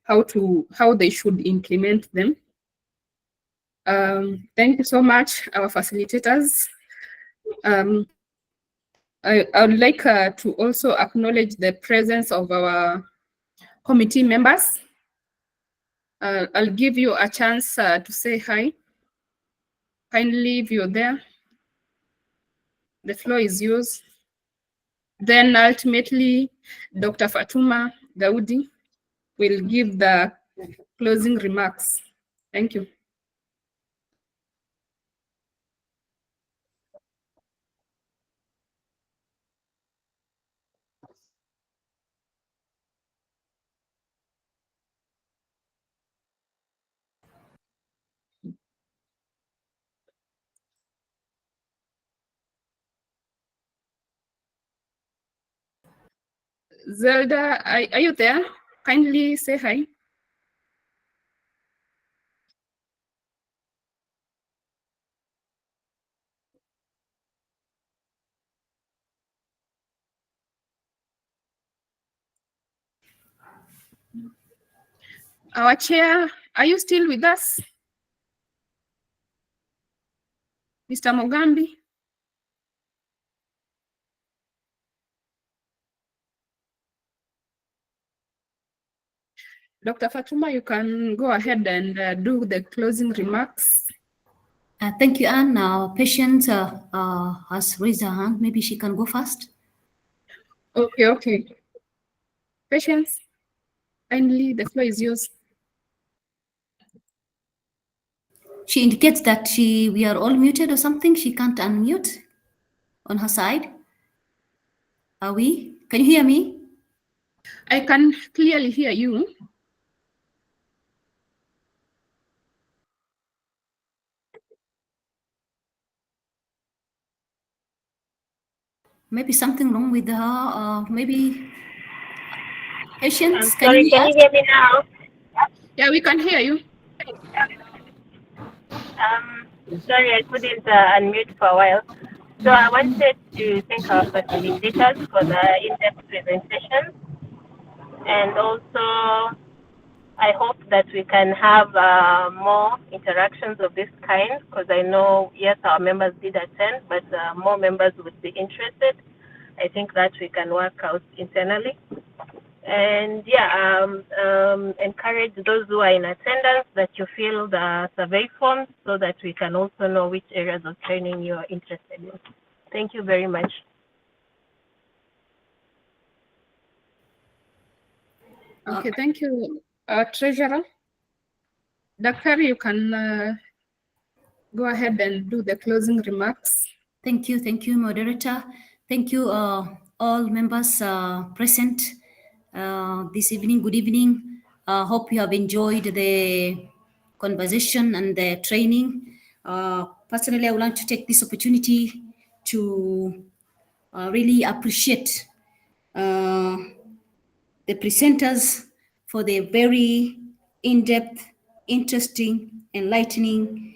how they should implement them. Thank you so much, our facilitators. I would like to also acknowledge the presence of our committee members. I'll give you a chance to say hi. Kindly, if you're there, the floor is yours. Then ultimately, Dr. Fatuma Daudi will give the closing remarks. Thank you. Zelda, are you there? Kindly say hi. Our chair, are you still with us? Mr. Mogambi? Dr. Fatuma, you can go ahead and do the closing remarks. Thank you, Anne. Patient has raised her hand. Maybe she can go first. Okay. Patience, kindly, the floor is yours. She indicates that we are all muted or something. She can't unmute on her side. Are we? Can you hear me? I can clearly hear you. Maybe something wrong with her. Maybe Patience, Sorry, can you hear me now? Yeah, we can hear you. Sorry, I couldn't unmute for a while. So I wanted to thank our facilitators for the in-depth presentation, and also I hope that we can have more interactions of this kind, because I know, yes, our members did attend, but more members would be interested. I think that we can work out internally. And yeah, encourage those who are in attendance that you fill the survey forms so that we can also know which areas of training you are interested in. Thank you very much. Okay, thank you, Treasurer. Daktari, you can go ahead and do the closing remarks. Thank you, moderator. Thank you, all members present this evening. Good evening. Hope you have enjoyed the conversation and the training. Personally, I would like to take this opportunity to really appreciate the presenters for their very in-depth, interesting, enlightening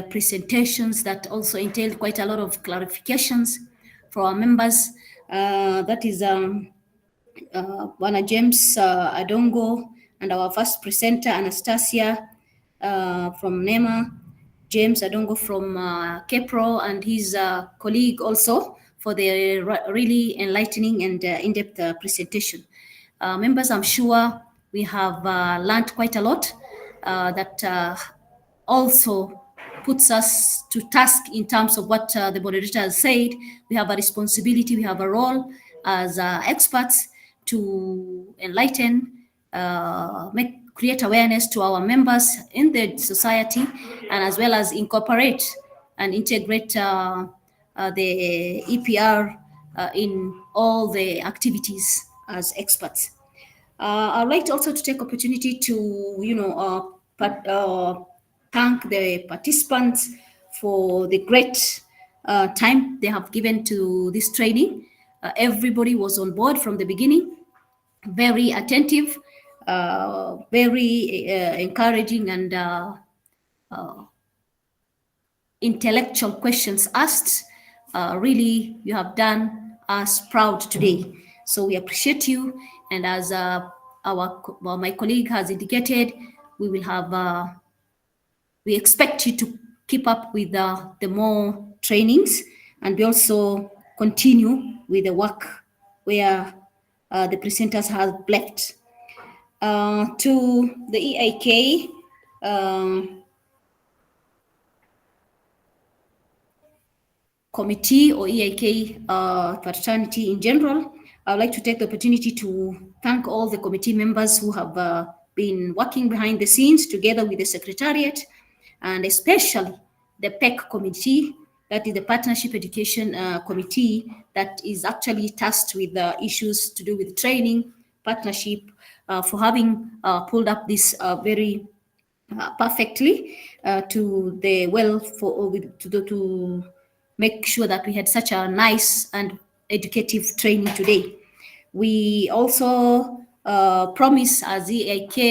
presentations that also entailed quite a lot of clarifications for our members. That is Bwana James Adongo and our first presenter, Anastasia from NEMA, James Adongo from KEPRO, and his colleague also for the really enlightening and in-depth presentation. Members, I'm sure we have learned quite a lot that also puts us to task in terms of what the moderator has said. We have a responsibility, we have a role as experts to enlighten, create awareness to our members in the society, and as well as incorporate and integrate the EPR in all the activities as experts. I'd like also to take opportunity to, thank the participants for the great time they have given to this training. Everybody was on board from the beginning, very attentive, very encouraging, and intellectual questions asked. Really, you have done us proud today. So we appreciate you. And as my colleague has indicated, we will have, we expect you to keep up with the more trainings, and we also continue with the work where the presenters have left. To the EIK, committee or EIK fraternity in general, I would like to take the opportunity to thank all the committee members who have been working behind the scenes together with the Secretariat, and especially the PEC committee, that is the Partnership Education Committee, that is actually tasked with the issues to do with training, partnership, for having pulled up this very perfectly to the to make sure that we had such a nice and educative training today. We also promise as EIK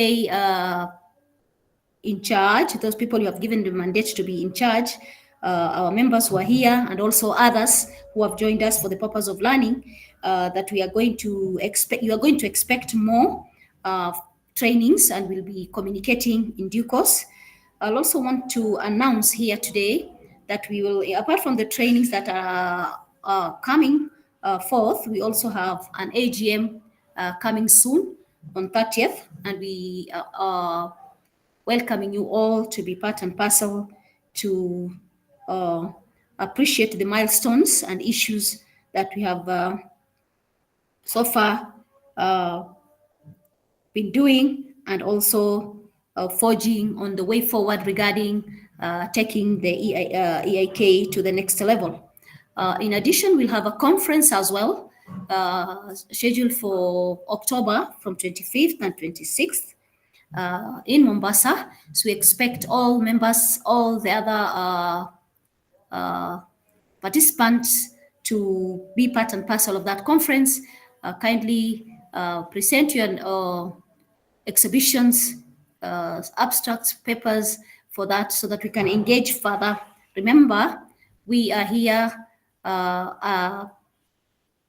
in charge, those people you have given the mandate to be in charge, our members who are here, and also others who have joined us for the purpose of learning, that we are going to expect, you are going to expect more trainings, and we'll be communicating in due course. I'll also want to announce here today that we will, apart from the trainings that are coming forth, we also have an AGM coming soon on 30th, and we are welcoming you all to be part and parcel to appreciate the milestones and issues that we have so far been doing, and also forging on the way forward regarding taking the EIK to the next level. In addition, we'll have a conference as well, scheduled for October from 25th and 26th in Mombasa. So we expect all members, all the other participants to be part and parcel of that conference. Kindly present your exhibitions, abstracts, papers for that, so that we can engage further. Remember, we are here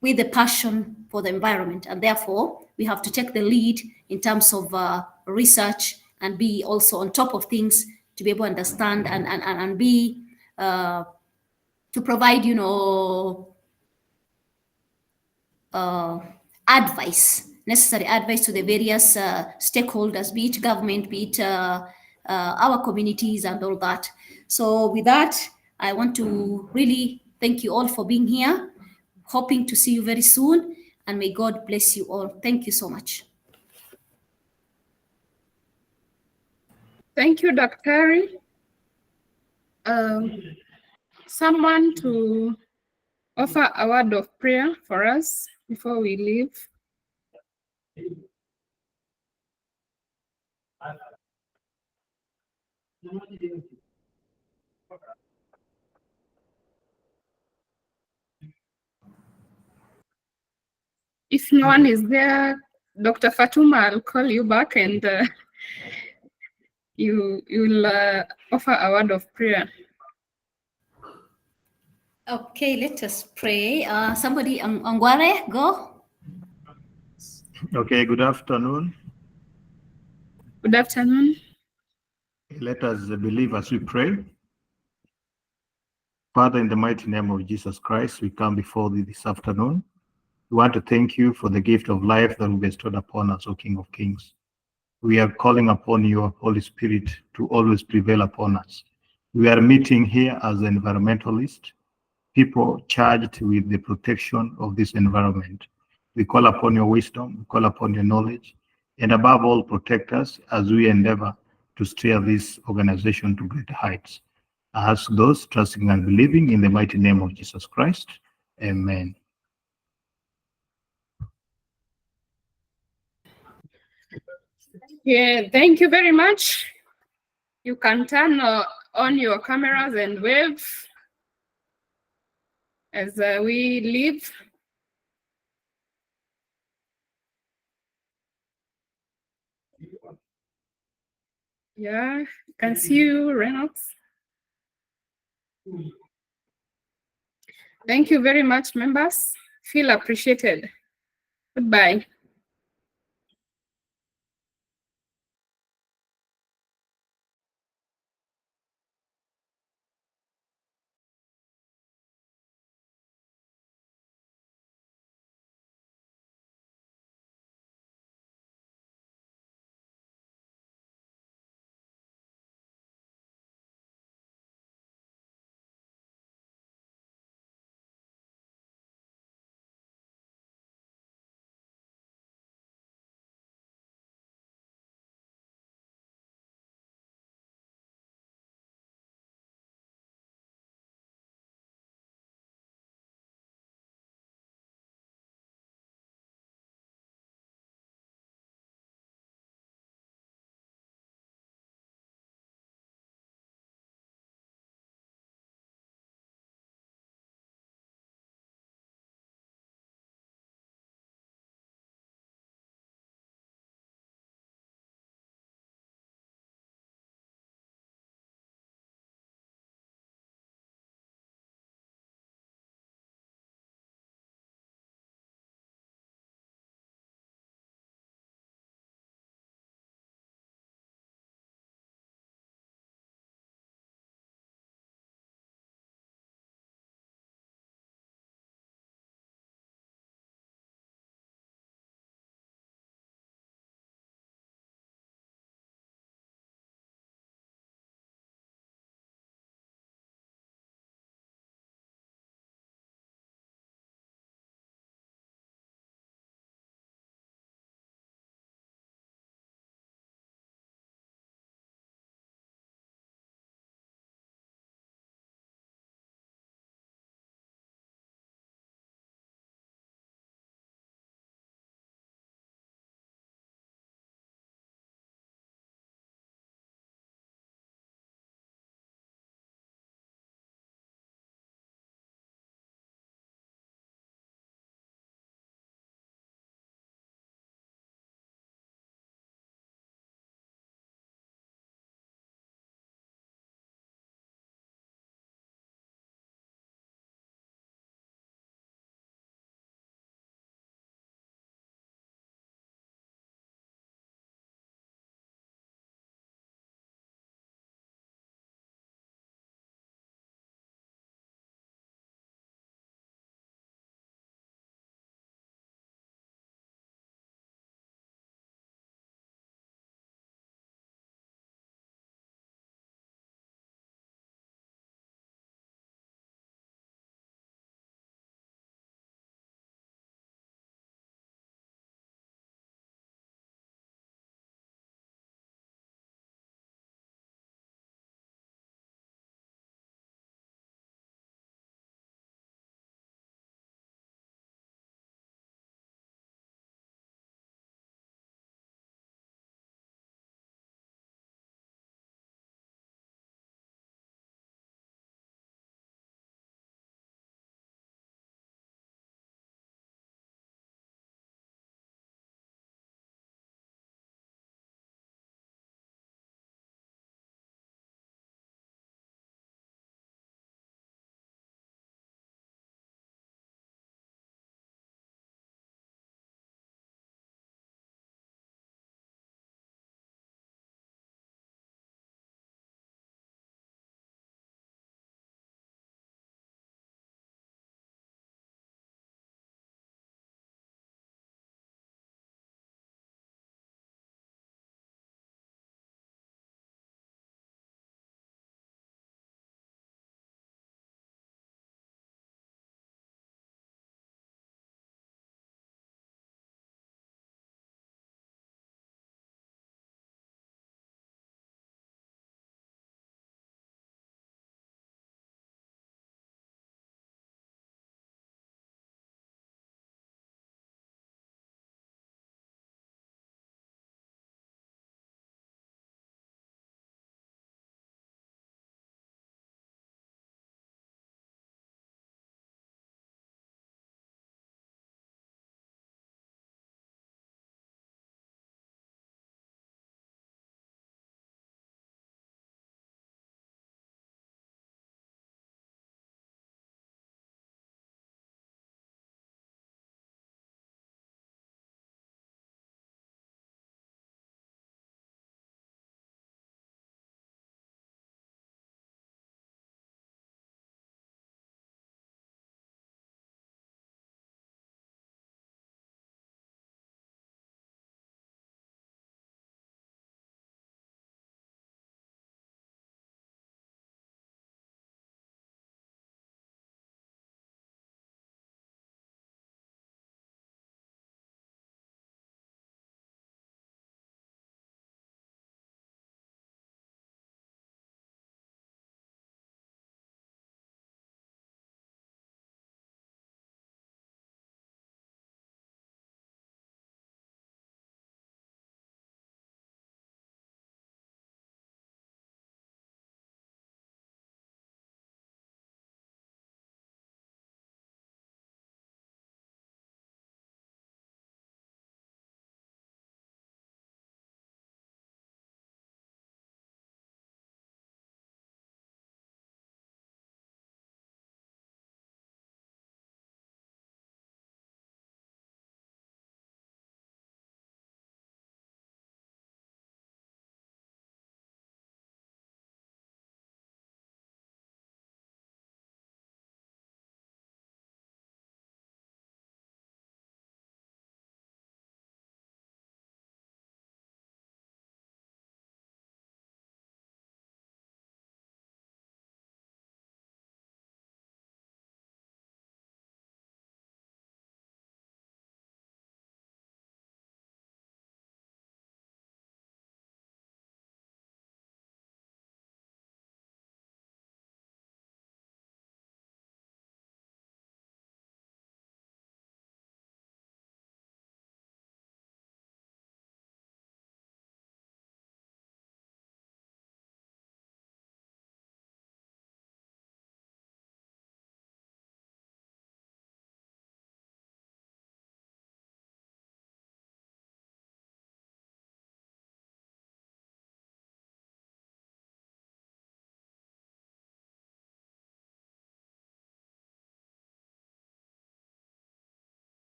with a passion for the environment, and therefore we have to take the lead in terms of research and be also on top of things to be able to understand and be to provide, advice, necessary advice to the various stakeholders, be it government, be it our communities and all that. So with that, I want to really thank you all for being here. Hoping to see you very soon, and may God bless you all. Thank you so much. Thank you, Dr. Someone to offer a word of prayer for us before we leave. If no one is there, Dr. Fatuma, I'll call you back and you'll offer a word of prayer. Okay, let us pray. Somebody, Angware, go. Okay, good afternoon. Good afternoon. Let us believe as we pray. Father, in the mighty name of Jesus Christ, we come before thee this afternoon. We want to thank you for the gift of life that you bestowed upon us, O King of Kings. We are calling upon your Holy Spirit to always prevail upon us. We are meeting here as environmentalists, people charged with the protection of this environment. We call upon your wisdom, we call upon your knowledge, and above all, protect us as we endeavor to steer this organization to greater heights. I ask those trusting and believing in the mighty name of Jesus Christ. Amen. Yeah, thank you very much. You can turn on your cameras and wave as we leave. Yeah, can see you, Reynolds. Thank you very much, members. Feel appreciated. Goodbye.